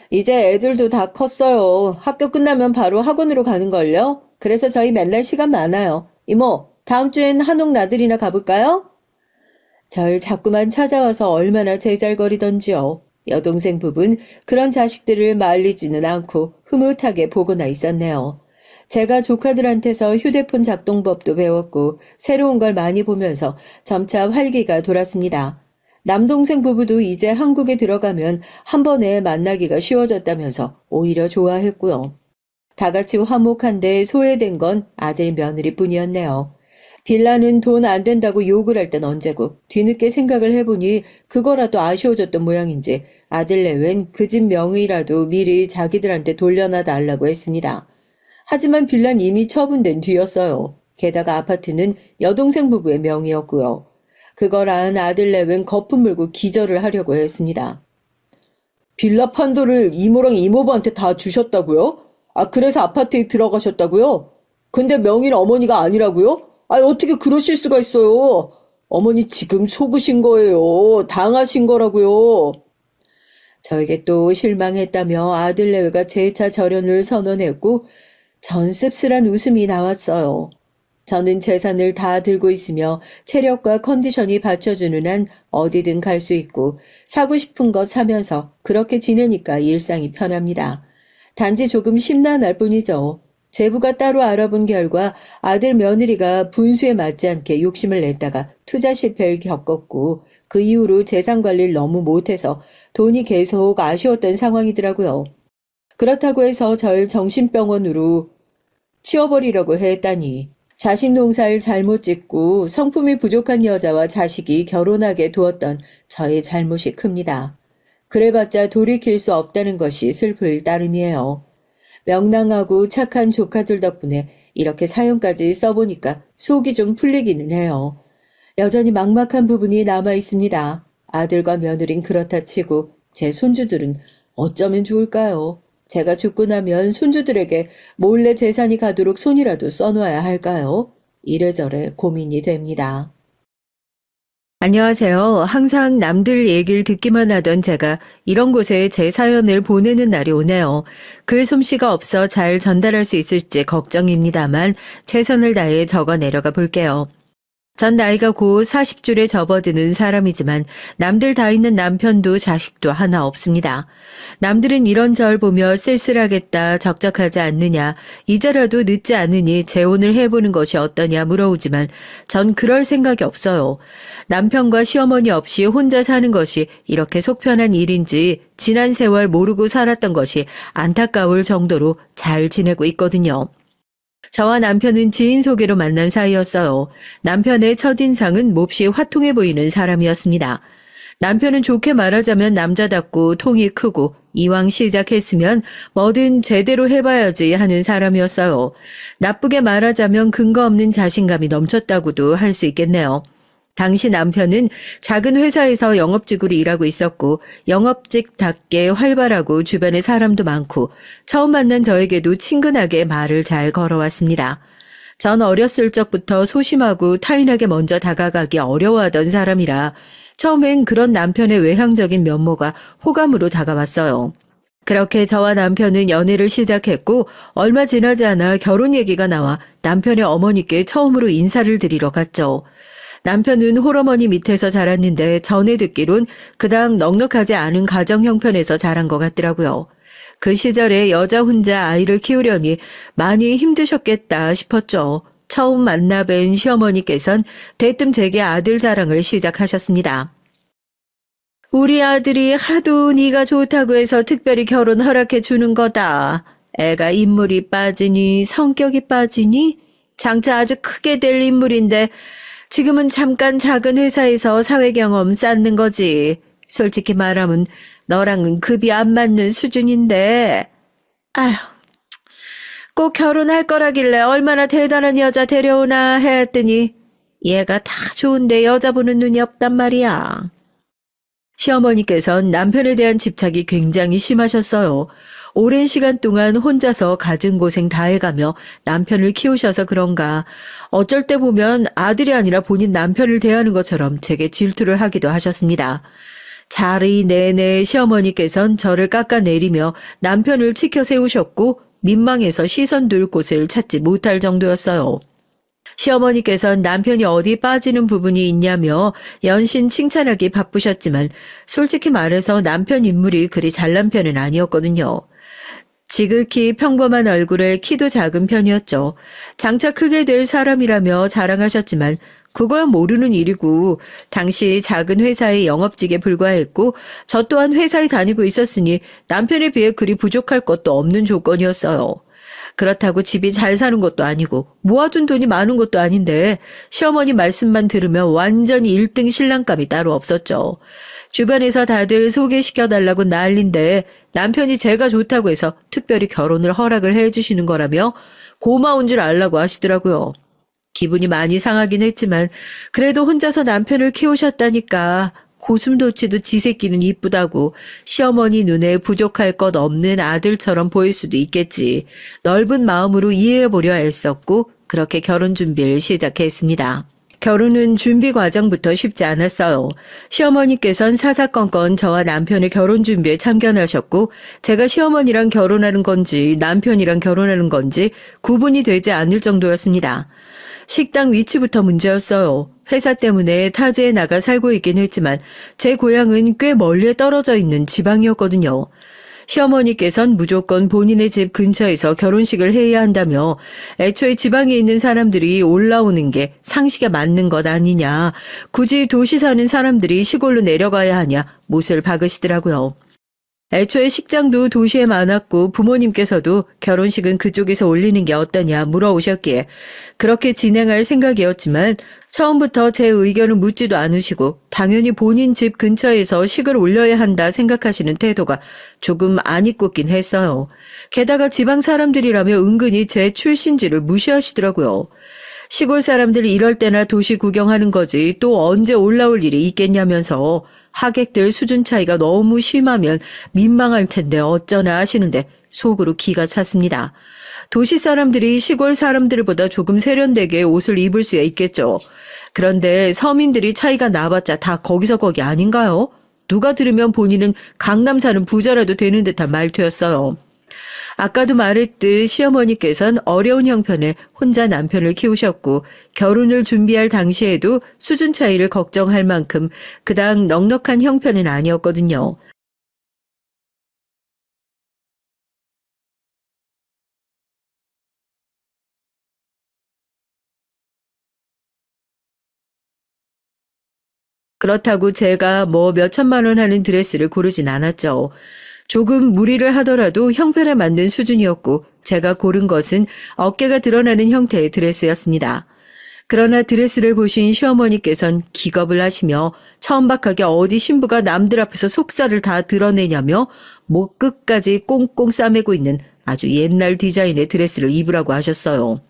이제 애들도 다 컸어요. 학교 끝나면 바로 학원으로 가는걸요? 그래서 저희 맨날 시간 많아요. 이모, 다음 주엔 한옥 나들이나 가볼까요? 절 자꾸만 찾아와서 얼마나 제잘거리던지요. 여동생 부부는 그런 자식들을 말리지는 않고 흐뭇하게 보고나 있었네요. 제가 조카들한테서 휴대폰 작동법도 배웠고 새로운 걸 많이 보면서 점차 활기가 돌았습니다. 남동생 부부도 이제 한국에 들어가면 한 번에 만나기가 쉬워졌다면서 오히려 좋아했고요. 다 같이 화목한데 소외된 건 아들 며느리뿐이었네요. 빌라는 돈 안 된다고 욕을 할 땐 언제고 뒤늦게 생각을 해보니 그거라도 아쉬워졌던 모양인지 아들 내외는 그 집 명의라도 미리 자기들한테 돌려놔 달라고 했습니다. 하지만 빌라는 이미 처분된 뒤였어요. 게다가 아파트는 여동생 부부의 명의였고요. 그걸 안 아들 내외는 거품 물고 기절을 하려고 했습니다. 빌라 판도를 이모랑 이모부한테 다 주셨다고요? 아, 그래서 아파트에 들어가셨다고요? 근데 명의는 어머니가 아니라고요? 아, 어떻게 그러실 수가 있어요? 어머니 지금 속으신 거예요. 당하신 거라고요. 저에게 또 실망했다며 아들 내외가 재차 절연을 선언했고 전 씁쓸한 웃음이 나왔어요. 저는 재산을 다 들고 있으며 체력과 컨디션이 받쳐주는 한 어디든 갈 수 있고 사고 싶은 것 사면서 그렇게 지내니까 일상이 편합니다. 단지 조금 심란할 뿐이죠. 제부가 따로 알아본 결과 아들 며느리가 분수에 맞지 않게 욕심을 냈다가 투자 실패를 겪었고 그 이후로 재산 관리를 너무 못해서 돈이 계속 아쉬웠던 상황이더라고요. 그렇다고 해서 절 정신병원으로 치워버리려고 했다니 자식 농사를 잘못 짓고 성품이 부족한 여자와 자식이 결혼하게 두었던 저의 잘못이 큽니다. 그래봤자 돌이킬 수 없다는 것이 슬플 따름이에요. 명랑하고 착한 조카들 덕분에 이렇게 사연까지 써보니까 속이 좀 풀리기는 해요. 여전히 막막한 부분이 남아 있습니다. 아들과 며느린 그렇다 치고 제 손주들은 어쩌면 좋을까요? 제가 죽고 나면 손주들에게 몰래 재산이 가도록 손이라도 써놔야 할까요? 이래저래 고민이 됩니다. 안녕하세요. 항상 남들 얘기를 듣기만 하던 제가 이런 곳에 제 사연을 보내는 날이 오네요. 글 솜씨가 없어 잘 전달할 수 있을지 걱정입니다만 최선을 다해 적어 내려가 볼게요. 전 나이가 곧 40줄에 접어드는 사람이지만 남들 다 있는 남편도 자식도 하나 없습니다. 남들은 이런 절 보며 쓸쓸하겠다, 적적하지 않느냐, 이제라도 늦지 않으니 재혼을 해보는 것이 어떠냐 물어오지만 전 그럴 생각이 없어요. 남편과 시어머니 없이 혼자 사는 것이 이렇게 속편한 일인지 지난 세월 모르고 살았던 것이 안타까울 정도로 잘 지내고 있거든요. 저와 남편은 지인 소개로 만난 사이였어요. 남편의 첫인상은 몹시 화통해 보이는 사람이었습니다. 남편은 좋게 말하자면 남자답고 통이 크고 이왕 시작했으면 뭐든 제대로 해봐야지 하는 사람이었어요. 나쁘게 말하자면 근거 없는 자신감이 넘쳤다고도 할 수 있겠네요. 당시 남편은 작은 회사에서 영업직으로 일하고 있었고 영업직답게 활발하고 주변에 사람도 많고 처음 만난 저에게도 친근하게 말을 잘 걸어왔습니다. 전 어렸을 적부터 소심하고 타인에게 먼저 다가가기 어려워하던 사람이라 처음엔 그런 남편의 외향적인 면모가 호감으로 다가왔어요. 그렇게 저와 남편은 연애를 시작했고 얼마 지나지 않아 결혼 얘기가 나와 남편의 어머니께 처음으로 인사를 드리러 갔죠. 남편은 홀어머니 밑에서 자랐는데 전에 듣기론 그닥 넉넉하지 않은 가정 형편에서 자란 것 같더라고요. 그 시절에 여자 혼자 아이를 키우려니 많이 힘드셨겠다 싶었죠. 처음 만나 뵌 시어머니께선 대뜸 제게 아들 자랑을 시작하셨습니다. 우리 아들이 하도 네가 좋다고 해서 특별히 결혼 허락해 주는 거다. 애가 인물이 빠지니 성격이 빠지니 장차 아주 크게 될 인물인데 지금은 잠깐 작은 회사에서 사회 경험 쌓는 거지. 솔직히 말하면 너랑은 급이 안 맞는 수준인데. 아휴, 꼭 결혼할 거라길래 얼마나 대단한 여자 데려오나 했더니 얘가 다 좋은데 여자 보는 눈이 없단 말이야. 시어머니께선 남편에 대한 집착이 굉장히 심하셨어요. 오랜 시간 동안 혼자서 갖은 고생 다 해가며 남편을 키우셔서 그런가 어쩔 때 보면 아들이 아니라 본인 남편을 대하는 것처럼 제게 질투를 하기도 하셨습니다. 자리 내내 시어머니께선 저를 깎아내리며 남편을 치켜 세우셨고 민망해서 시선 둘 곳을 찾지 못할 정도였어요. 시어머니께선 남편이 어디 빠지는 부분이 있냐며 연신 칭찬하기 바쁘셨지만 솔직히 말해서 남편 인물이 그리 잘난 편은 아니었거든요. 지극히 평범한 얼굴에 키도 작은 편이었죠. 장차 크게 될 사람이라며 자랑하셨지만 그거야 모르는 일이고 당시 작은 회사의 영업직에 불과했고 저 또한 회사에 다니고 있었으니 남편에 비해 그리 부족할 것도 없는 조건이었어요. 그렇다고 집이 잘 사는 것도 아니고 모아둔 돈이 많은 것도 아닌데 시어머니 말씀만 들으면 완전히 1등 신랑감이 따로 없었죠. 주변에서 다들 소개시켜달라고 난린데 남편이 제가 좋다고 해서 특별히 결혼을 허락을 해주시는 거라며 고마운 줄 알라고 하시더라고요. 기분이 많이 상하긴 했지만 그래도 혼자서 남편을 키우셨다니까 고슴도치도 지 새끼는 이쁘다고 시어머니 눈에 부족할 것 없는 아들처럼 보일 수도 있겠지. 넓은 마음으로 이해해보려 애썼고 그렇게 결혼 준비를 시작했습니다. 결혼은 준비 과정부터 쉽지 않았어요. 시어머니께선 사사건건 저와 남편의 결혼 준비에 참견하셨고 제가 시어머니랑 결혼하는 건지 남편이랑 결혼하는 건지 구분이 되지 않을 정도였습니다. 식당 위치부터 문제였어요. 회사 때문에 타지에 나가 살고 있긴 했지만 제 고향은 꽤 멀리에 떨어져 있는 지방이었거든요. 시어머니께선 무조건 본인의 집 근처에서 결혼식을 해야 한다며 애초에 지방에 있는 사람들이 올라오는 게 상식에 맞는 것 아니냐. 굳이 도시 사는 사람들이 시골로 내려가야 하냐 못을 박으시더라고요. 애초에 식장도 도시에 많았고 부모님께서도 결혼식은 그쪽에서 올리는 게 어떠냐 물어오셨기에 그렇게 진행할 생각이었지만 처음부터 제 의견을 묻지도 않으시고 당연히 본인 집 근처에서 식을 올려야 한다 생각하시는 태도가 조금 안 이뻤긴 했어요. 게다가 지방 사람들이라며 은근히 제 출신지를 무시하시더라고요. 시골 사람들이 이럴 때나 도시 구경하는 거지 또 언제 올라올 일이 있겠냐면서 하객들 수준 차이가 너무 심하면 민망할 텐데 어쩌나 하시는데 속으로 기가 찼습니다. 도시 사람들이 시골 사람들보다 조금 세련되게 옷을 입을 수 있겠죠. 그런데 서민들이 차이가 나봤자 다 거기서 거기 아닌가요? 누가 들으면 본인은 강남 사는 부자라도 되는 듯한 말투였어요. 아까도 말했듯 시어머니께선 어려운 형편에 혼자 남편을 키우셨고 결혼을 준비할 당시에도 수준 차이를 걱정할 만큼 그닥 넉넉한 형편은 아니었거든요. 그렇다고 제가 뭐 몇천만 원 하는 드레스를 고르진 않았죠. 조금 무리를 하더라도 형편에 맞는 수준이었고 제가 고른 것은 어깨가 드러나는 형태의 드레스였습니다. 그러나 드레스를 보신 시어머니께선 기겁을 하시며 천박하게 어디 신부가 남들 앞에서 속살을 다 드러내냐며 목 끝까지 꽁꽁 싸매고 있는 아주 옛날 디자인의 드레스를 입으라고 하셨어요.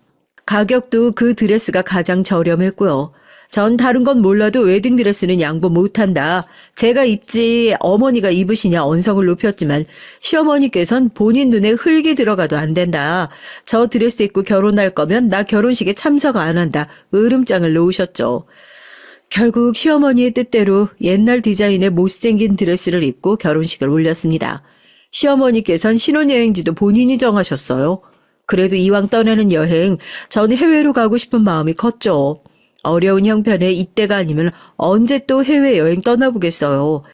가격도 그 드레스가 가장 저렴했고요. 전 다른 건 몰라도 웨딩드레스는 양보 못한다. 제가 입지 어머니가 입으시냐 언성을 높였지만 시어머니께선 본인 눈에 흙이 들어가도 안 된다. 저 드레스 입고 결혼할 거면 나 결혼식에 참석 안 한다. 으름장을 놓으셨죠. 결국 시어머니의 뜻대로 옛날 디자인의 못생긴 드레스를 입고 결혼식을 올렸습니다. 시어머니께선 신혼여행지도 본인이 정하셨어요. 그래도 이왕 떠나는 여행, 전 해외로 가고 싶은 마음이 컸죠. 어려운 형편에 이때가 아니면 언제 또 해외여행 떠나보겠어요.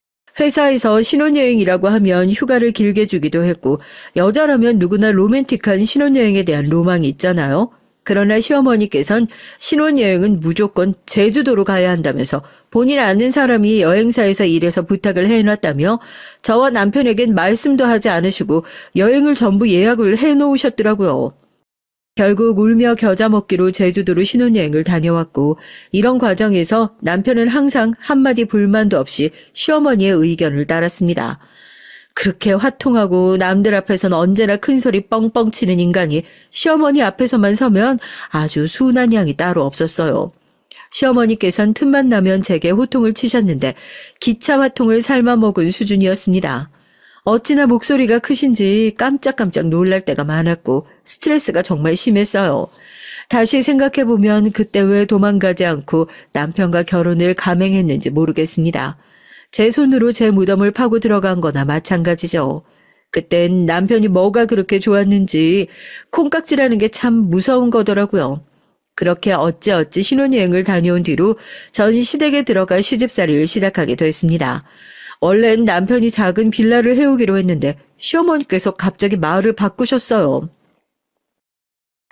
회사에서 신혼여행이라고 하면 휴가를 길게 주기도 했고 여자라면 누구나 로맨틱한 신혼여행에 대한 로망이 있잖아요. 그러나 시어머니께선 신혼여행은 무조건 제주도로 가야 한다면서 본인 아는 사람이 여행사에서 일해서 부탁을 해놨다며 저와 남편에겐 말씀도 하지 않으시고 여행을 전부 예약을 해놓으셨더라고요. 결국 울며 겨자 먹기로 제주도로 신혼여행을 다녀왔고 이런 과정에서 남편은 항상 한마디 불만도 없이 시어머니의 의견을 따랐습니다. 그렇게 화통하고 남들 앞에서는 언제나 큰소리 뻥뻥 치는 인간이 시어머니 앞에서만 서면 아주 순한 향이 따로 없었어요. 시어머니께선 틈만 나면 제게 호통을 치셨는데 기차 화통을 삶아 먹은 수준이었습니다. 어찌나 목소리가 크신지 깜짝깜짝 놀랄 때가 많았고 스트레스가 정말 심했어요. 다시 생각해보면 그때 왜 도망가지 않고 남편과 결혼을 감행했는지 모르겠습니다. 제 손으로 제 무덤을 파고 들어간 거나 마찬가지죠. 그땐 남편이 뭐가 그렇게 좋았는지 콩깍지라는 게 참 무서운 거더라고요. 그렇게 어찌어찌 신혼여행을 다녀온 뒤로 전 시댁에 들어가 시집살이를 시작하게 됐습니다. 원래는 남편이 작은 빌라를 해오기로 했는데 시어머니께서 갑자기 마을을 바꾸셨어요.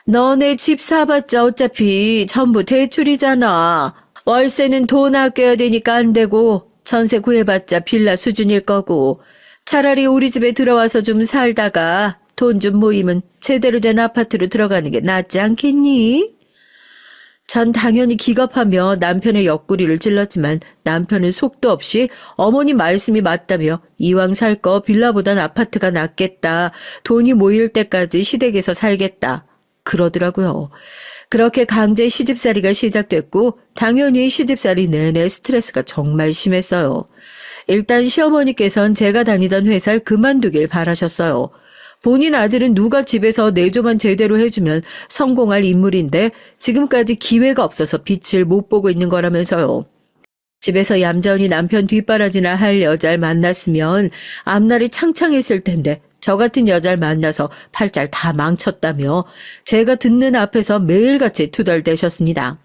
너네 집 사봤자 어차피 전부 대출이잖아. 월세는 돈 아껴야 되니까 안 되고 전세 구해봤자 빌라 수준일 거고 차라리 우리 집에 들어와서 좀 살다가 돈 좀 모이면 제대로 된 아파트로 들어가는 게 낫지 않겠니? 전 당연히 기겁하며 남편의 옆구리를 찔렀지만 남편은 속도 없이 어머니 말씀이 맞다며 이왕 살 거 빌라보단 아파트가 낫겠다. 돈이 모일 때까지 시댁에서 살겠다. 그러더라고요. 그렇게 강제 시집살이가 시작됐고 당연히 시집살이 내내 스트레스가 정말 심했어요. 일단 시어머니께선 제가 다니던 회사를 그만두길 바라셨어요. 본인 아들은 누가 집에서 내조만 제대로 해주면 성공할 인물인데 지금까지 기회가 없어서 빛을 못 보고 있는 거라면서요. 집에서 얌전히 남편 뒷바라지나 할 여자를 만났으면 앞날이 창창했을 텐데 저 같은 여자를 만나서 팔잘 다 망쳤다며 제가 듣는 앞에서 매일같이 투덜대셨습니다.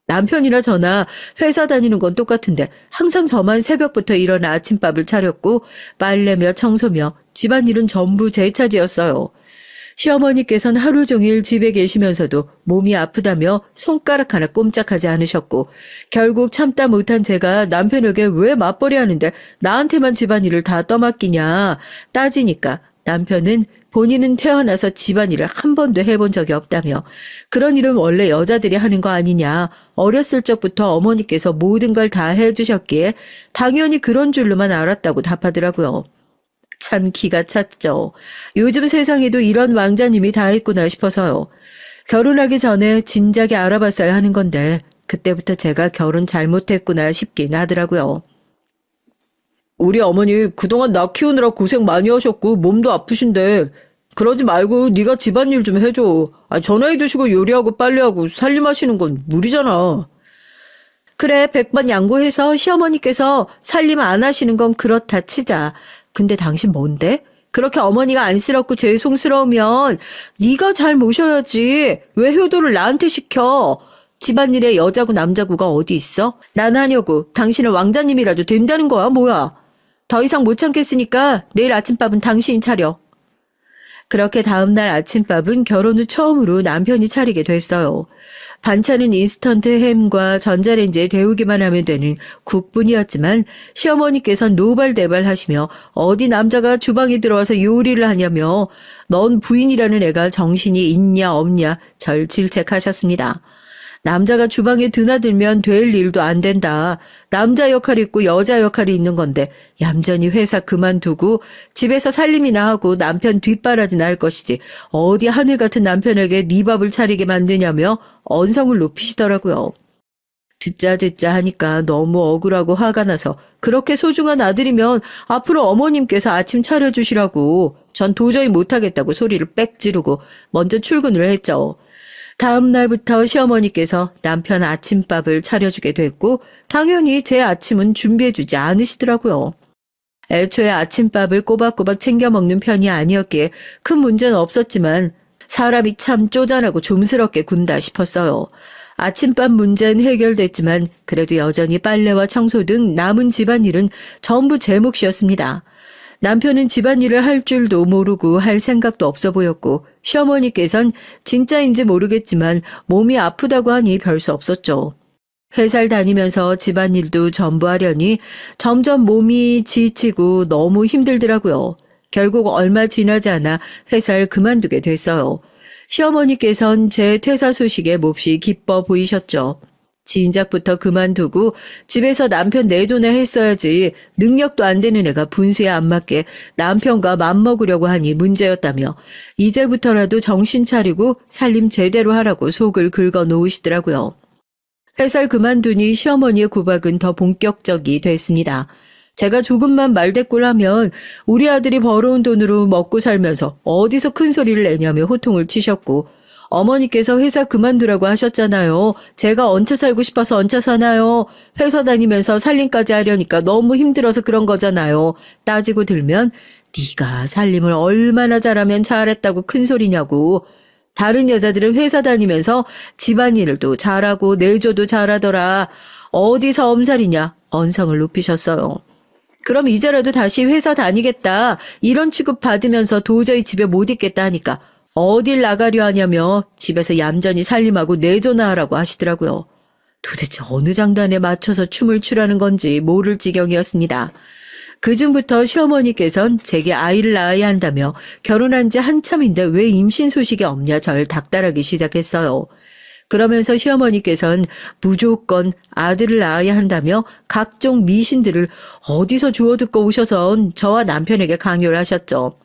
남편이나 저나 회사 다니는 건 똑같은데 항상 저만 새벽부터 일어나 아침밥을 차렸고 빨래며 청소며 집안일은 전부 제 차지였어요. 시어머니께서는 하루 종일 집에 계시면서도 몸이 아프다며 손가락 하나 꼼짝하지 않으셨고 결국 참다 못한 제가 남편에게 왜 맞벌이 하는데 나한테만 집안일을 다 떠맡기냐 따지니까 남편은 본인은 태어나서 집안일을 한 번도 해본 적이 없다며 그런 일은 원래 여자들이 하는 거 아니냐 어렸을 적부터 어머니께서 모든 걸 다 해주셨기에 당연히 그런 줄로만 알았다고 답하더라고요. 참 기가 찼죠. 요즘 세상에도 이런 왕자님이 다 있구나 싶어서요. 결혼하기 전에 진작에 알아봤어야 하는 건데 그때부터 제가 결혼 잘못했구나 싶긴 하더라고요. 우리 어머니 그동안 나 키우느라 고생 많이 하셨고 몸도 아프신데 그러지 말고 네가 집안일 좀 해줘. 전화해 두시고 요리하고 빨래하고 살림하시는 건 무리잖아. 그래 100번 양보해서 시어머니께서 살림 안 하시는 건 그렇다 치자. 근데 당신 뭔데? 그렇게 어머니가 안쓰럽고 죄송스러우면 네가 잘 모셔야지. 왜 효도를 나한테 시켜? 집안일에 여자고 남자고가 어디 있어? 난 하려고. 당신은 왕자님이라도 된다는 거야, 뭐야? 더 이상 못 참겠으니까 내일 아침밥은 당신이 차려. 그렇게 다음날 아침밥은 결혼 후 처음으로 남편이 차리게 됐어요. 반찬은 인스턴트 햄과 전자레인지에 데우기만 하면 되는 국뿐이었지만 시어머니께선 노발대발 하시며 어디 남자가 주방에 들어와서 요리를 하냐며 넌 부인이라는 애가 정신이 있냐 없냐 절 질책하셨습니다. 남자가 주방에 드나들면 될 일도 안 된다. 남자 역할이 있고 여자 역할이 있는 건데 얌전히 회사 그만두고 집에서 살림이나 하고 남편 뒷바라지나 할 것이지 어디 하늘 같은 남편에게 네 밥을 차리게 만드냐며 언성을 높이시더라고요. 듣자 하니까 너무 억울하고 화가 나서 그렇게 소중한 아들이면 앞으로 어머님께서 아침 차려주시라고 전 도저히 못하겠다고 소리를 빽 지르고 먼저 출근을 했죠. 다음 날부터 시어머니께서 남편 아침밥을 차려주게 됐고 당연히 제 아침은 준비해주지 않으시더라고요. 애초에 아침밥을 꼬박꼬박 챙겨 먹는 편이 아니었기에 큰 문제는 없었지만 사람이 참 쪼잔하고 좀스럽게 군다 싶었어요. 아침밥 문제는 해결됐지만 그래도 여전히 빨래와 청소 등 남은 집안일은 전부 제 몫이었습니다. 남편은 집안일을 할 줄도 모르고 할 생각도 없어 보였고 시어머니께선 진짜인지 모르겠지만 몸이 아프다고 하니 별 수 없었죠. 회사를 다니면서 집안일도 전부 하려니 점점 몸이 지치고 너무 힘들더라고요. 결국 얼마 지나지 않아 회사를 그만두게 됐어요. 시어머니께선 제 퇴사 소식에 몹시 기뻐 보이셨죠. 진작부터 그만두고 집에서 남편 내조나 했어야지 능력도 안 되는 애가 분수에 안 맞게 남편과 맘먹으려고 하니 문제였다며 이제부터라도 정신 차리고 살림 제대로 하라고 속을 긁어 놓으시더라고요. 회사를 그만두니 시어머니의 구박은 더 본격적이 됐습니다. 제가 조금만 말대꾸하면 우리 아들이 벌어온 돈으로 먹고 살면서 어디서 큰 소리를 내냐며 호통을 치셨고 어머니께서 회사 그만두라고 하셨잖아요. 제가 얹혀 살고 싶어서 얹혀 사나요? 회사 다니면서 살림까지 하려니까 너무 힘들어서 그런 거잖아요. 따지고 들면 네가 살림을 얼마나 잘하면 잘했다고 큰 소리냐고. 다른 여자들은 회사 다니면서 집안일도 잘하고 내조도 잘하더라. 어디서 엄살이냐? 언성을 높이셨어요. 그럼 이제라도 다시 회사 다니겠다. 이런 취급 받으면서 도저히 집에 못 있겠다 하니까 어딜 나가려 하냐며 집에서 얌전히 살림하고 내조나 하라고 하시더라고요. 도대체 어느 장단에 맞춰서 춤을 추라는 건지 모를 지경이었습니다. 그중부터 시어머니께선 제게 아이를 낳아야 한다며 결혼한 지 한참인데 왜 임신 소식이 없냐 절 닥달하기 시작했어요. 그러면서 시어머니께선 무조건 아들을 낳아야 한다며 각종 미신들을 어디서 주워 듣고 오셔선 저와 남편에게 강요를 하셨죠.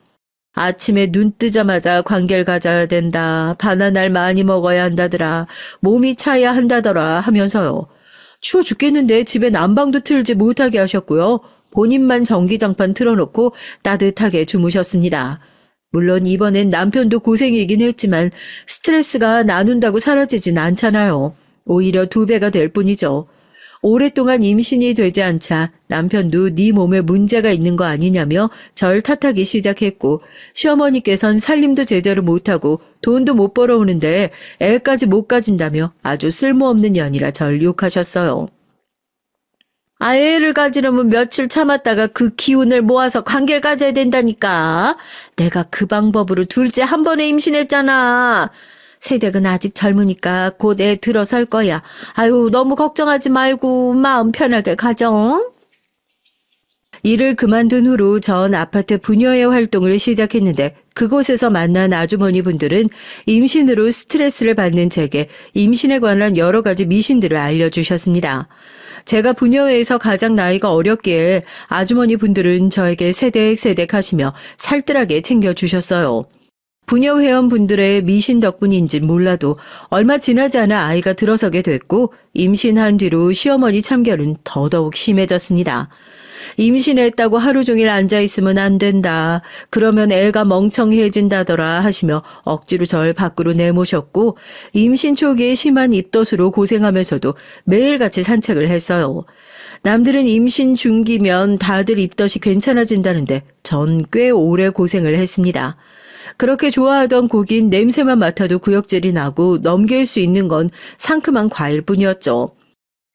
아침에 눈 뜨자마자 관계를 가져야 된다. 바나나를 많이 먹어야 한다더라. 몸이 차야 한다더라 하면서요. 추워 죽겠는데 집에 난방도 틀지 못하게 하셨고요. 본인만 전기장판 틀어놓고 따뜻하게 주무셨습니다. 물론 이번엔 남편도 고생이긴 했지만 스트레스가 나눈다고 사라지진 않잖아요. 오히려 2배가 될 뿐이죠. 오랫동안 임신이 되지 않자 남편도 네 몸에 문제가 있는 거 아니냐며 절 탓하기 시작했고 시어머니께선 살림도 제대로 못하고 돈도 못 벌어오는데 애까지 못 가진다며 아주 쓸모없는 년이라 절 욕하셨어요. 애를 가지려면 며칠 참았다가 그 기운을 모아서 관계를 가져야 된다니까. 내가 그 방법으로 둘째 한 번에 임신했잖아. 세댁은 아직 젊으니까 곧 애 들어설 거야. 아유, 너무 걱정하지 말고 마음 편하게 가정. 일을 그만둔 후로 전 아파트 부녀회 활동을 시작했는데 그곳에서 만난 아주머니 분들은 임신으로 스트레스를 받는 제게 임신에 관한 여러 가지 미신들을 알려주셨습니다. 제가 부녀회에서 가장 나이가 어렸기에 아주머니 분들은 저에게 세댁 하시며 살뜰하게 챙겨주셨어요. 부녀 회원분들의 미신 덕분인진 몰라도 얼마 지나지 않아 아이가 들어서게 됐고 임신한 뒤로 시어머니 참결은 더더욱 심해졌습니다. 임신했다고 하루 종일 앉아있으면 안 된다. 그러면 애가 멍청해진다더라 하시며 억지로 절 밖으로 내모셨고 임신 초기에 심한 입덧으로 고생하면서도 매일같이 산책을 했어요. 남들은 임신 중기면 다들 입덧이 괜찮아진다는데 전 꽤 오래 고생을 했습니다. 그렇게 좋아하던 고긴 냄새만 맡아도 구역질이 나고 넘길 수 있는 건 상큼한 과일뿐이었죠.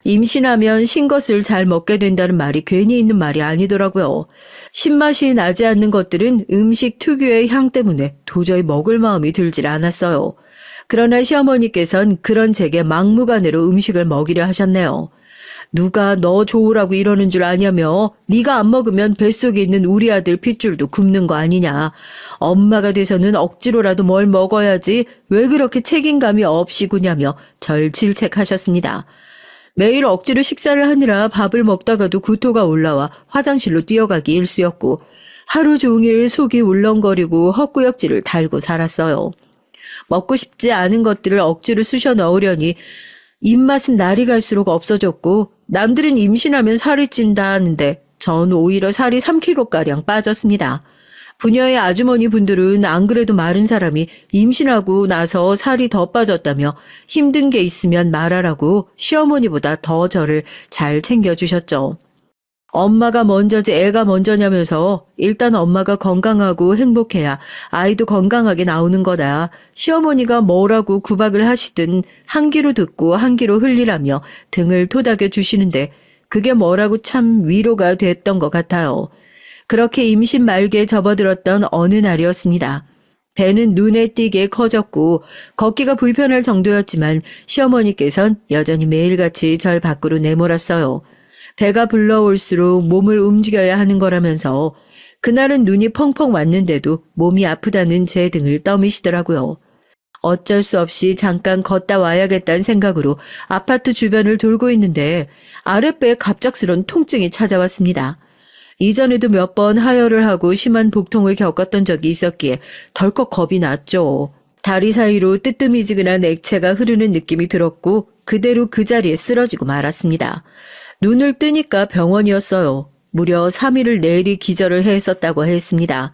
임신하면 신것을 잘 먹게 된다는 말이 괜히 있는 말이 아니더라고요. 신맛이 나지 않는 것들은 음식 특유의 향 때문에 도저히 먹을 마음이 들질 않았어요. 그러나 시어머니께선 그런 제게 막무가내로 음식을 먹이려 하셨네요. 누가 너 좋으라고 이러는 줄 아냐며 네가 안 먹으면 뱃속에 있는 우리 아들 핏줄도 굶는 거 아니냐. 엄마가 돼서는 억지로라도 뭘 먹어야지 왜 그렇게 책임감이 없이 구냐며 절 질책하셨습니다. 매일 억지로 식사를 하느라 밥을 먹다가도 구토가 올라와 화장실로 뛰어가기 일쑤였고 하루 종일 속이 울렁거리고 헛구역질을 달고 살았어요. 먹고 싶지 않은 것들을 억지로 쑤셔 넣으려니 입맛은 날이 갈수록 없어졌고 남들은 임신하면 살이 찐다 하는데 전 오히려 살이 3kg가량 빠졌습니다. 부녀의 아주머니 분들은 안 그래도 마른 사람이 임신하고 나서 살이 더 빠졌다며 힘든 게 있으면 말하라고 시어머니보다 더 저를 잘 챙겨주셨죠. 엄마가 먼저지 애가 먼저냐면서 일단 엄마가 건강하고 행복해야 아이도 건강하게 나오는 거다. 시어머니가 뭐라고 구박을 하시든 한 귀로 듣고 한 귀로 흘리라며 등을 토닥여 주시는데 그게 뭐라고 참 위로가 됐던 것 같아요. 그렇게 임신 말기에 접어들었던 어느 날이었습니다. 배는 눈에 띄게 커졌고 걷기가 불편할 정도였지만 시어머니께선 여전히 매일같이 절 밖으로 내몰았어요. 배가 불러올수록 몸을 움직여야 하는 거라면서 그날은 눈이 펑펑 왔는데도 몸이 아프다는 제 등을 떠미시더라고요. 어쩔 수 없이 잠깐 걷다 와야겠다는 생각으로 아파트 주변을 돌고 있는데 아랫배에 갑작스런 통증이 찾아왔습니다. 이전에도 몇 번 하혈을 하고 심한 복통을 겪었던 적이 있었기에 덜컥 겁이 났죠. 다리 사이로 뜨뜨미지근한 액체가 흐르는 느낌이 들었고 그대로 그 자리에 쓰러지고 말았습니다. 눈을 뜨니까 병원이었어요. 무려 3일을 내리 기절을 했었다고 했습니다.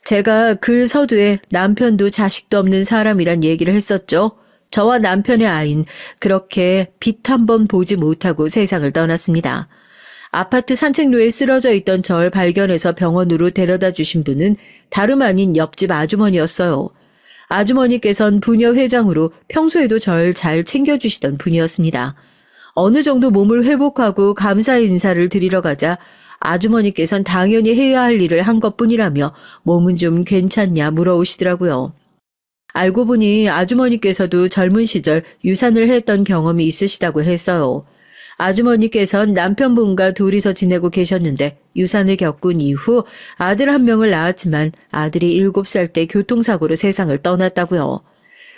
제가 글 서두에 남편도 자식도 없는 사람이란 얘기를 했었죠. 저와 남편의 아이는 그렇게 빛 한 번 보지 못하고 세상을 떠났습니다. 아파트 산책로에 쓰러져 있던 절 발견해서 병원으로 데려다 주신 분은 다름 아닌 옆집 아주머니였어요. 아주머니께선 부녀 회장으로 평소에도 절 잘 챙겨주시던 분이었습니다. 어느 정도 몸을 회복하고 감사 인사를 드리러 가자 아주머니께선 당연히 해야 할 일을 한 것뿐이라며 몸은 좀 괜찮냐 물어오시더라고요. 알고 보니 아주머니께서도 젊은 시절 유산을 했던 경험이 있으시다고 했어요. 아주머니께선 남편분과 둘이서 지내고 계셨는데 유산을 겪은 이후 아들 한 명을 낳았지만 아들이 7살 때 교통사고로 세상을 떠났다고요.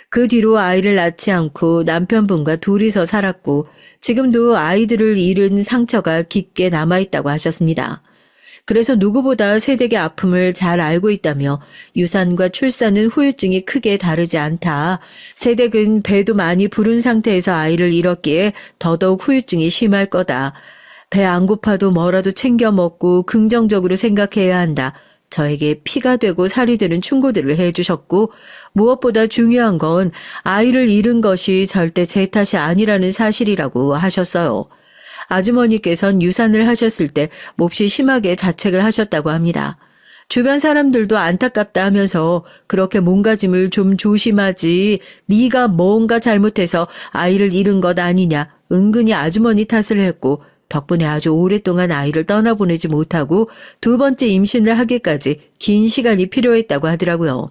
그 뒤로 아이를 낳지 않고 남편분과 둘이서 살았고 지금도 아이들을 잃은 상처가 깊게 남아있다고 하셨습니다. 그래서 누구보다 세댁의 아픔을 잘 알고 있다며 유산과 출산은 후유증이 크게 다르지 않다. 세댁은 배도 많이 부른 상태에서 아이를 잃었기에 더더욱 후유증이 심할 거다. 배 안 고파도 뭐라도 챙겨 먹고 긍정적으로 생각해야 한다. 저에게 피가 되고 살이 되는 충고들을 해주셨고 무엇보다 중요한 건 아이를 잃은 것이 절대 제 탓이 아니라는 사실이라고 하셨어요. 아주머니께선 유산을 하셨을 때 몹시 심하게 자책을 하셨다고 합니다. 주변 사람들도 안타깝다 하면서 그렇게 몸가짐을 좀 조심하지 네가 뭔가 잘못해서 아이를 잃은 것 아니냐 은근히 아주머니 탓을 했고 덕분에 아주 오랫동안 아이를 떠나보내지 못하고 두 번째 임신을 하기까지 긴 시간이 필요했다고 하더라고요.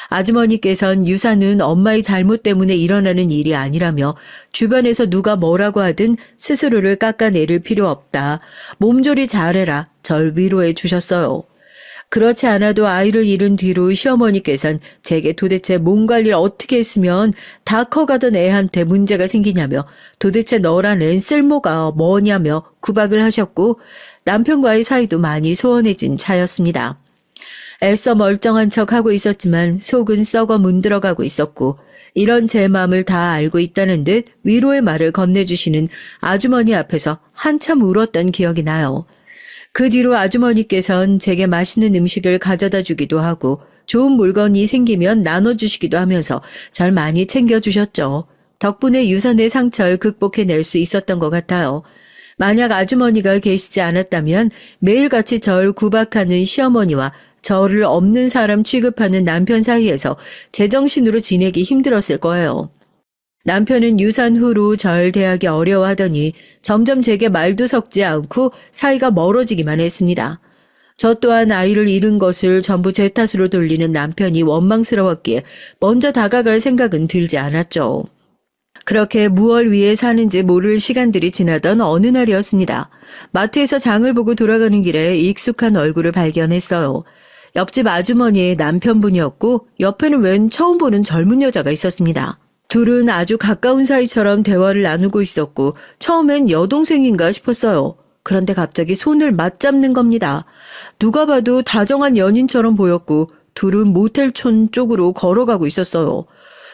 아주머니께선 유산은 엄마의 잘못 때문에 일어나는 일이 아니라며 주변에서 누가 뭐라고 하든 스스로를 깎아내릴 필요 없다. 몸조리 잘해라. 절 위로해 주셨어요. 그렇지 않아도 아이를 잃은 뒤로 시어머니께선 제게 도대체 몸 관리를 어떻게 했으면 다 커가던 애한테 문제가 생기냐며 도대체 너란 애 쓸모가 뭐냐며 구박을 하셨고 남편과의 사이도 많이 소원해진 차였습니다. 애써 멀쩡한 척하고 있었지만 속은 썩어 문드러가고 있었고 이런 제 마음을 다 알고 있다는 듯 위로의 말을 건네주시는 아주머니 앞에서 한참 울었던 기억이 나요. 그 뒤로 아주머니께선 제게 맛있는 음식을 가져다 주기도 하고 좋은 물건이 생기면 나눠주시기도 하면서 절 많이 챙겨주셨죠. 덕분에 유산의 상처를 극복해낼 수 있었던 것 같아요. 만약 아주머니가 계시지 않았다면 매일같이 절 구박하는 시어머니와 저를 없는 사람 취급하는 남편 사이에서 제정신으로 지내기 힘들었을 거예요. 남편은 유산 후로 절 대하기 어려워하더니 점점 제게 말도 섞지 않고 사이가 멀어지기만 했습니다. 저 또한 아이를 잃은 것을 전부 제 탓으로 돌리는 남편이 원망스러웠기에 먼저 다가갈 생각은 들지 않았죠. 그렇게 무얼 위해 사는지 모를 시간들이 지나던 어느 날이었습니다. 마트에서 장을 보고 돌아가는 길에 익숙한 얼굴을 발견했어요. 옆집 아주머니의 남편분이었고 옆에는 웬 처음 보는 젊은 여자가 있었습니다. 둘은 아주 가까운 사이처럼 대화를 나누고 있었고 처음엔 여동생인가 싶었어요. 그런데 갑자기 손을 맞잡는 겁니다. 누가 봐도 다정한 연인처럼 보였고 둘은 모텔촌 쪽으로 걸어가고 있었어요.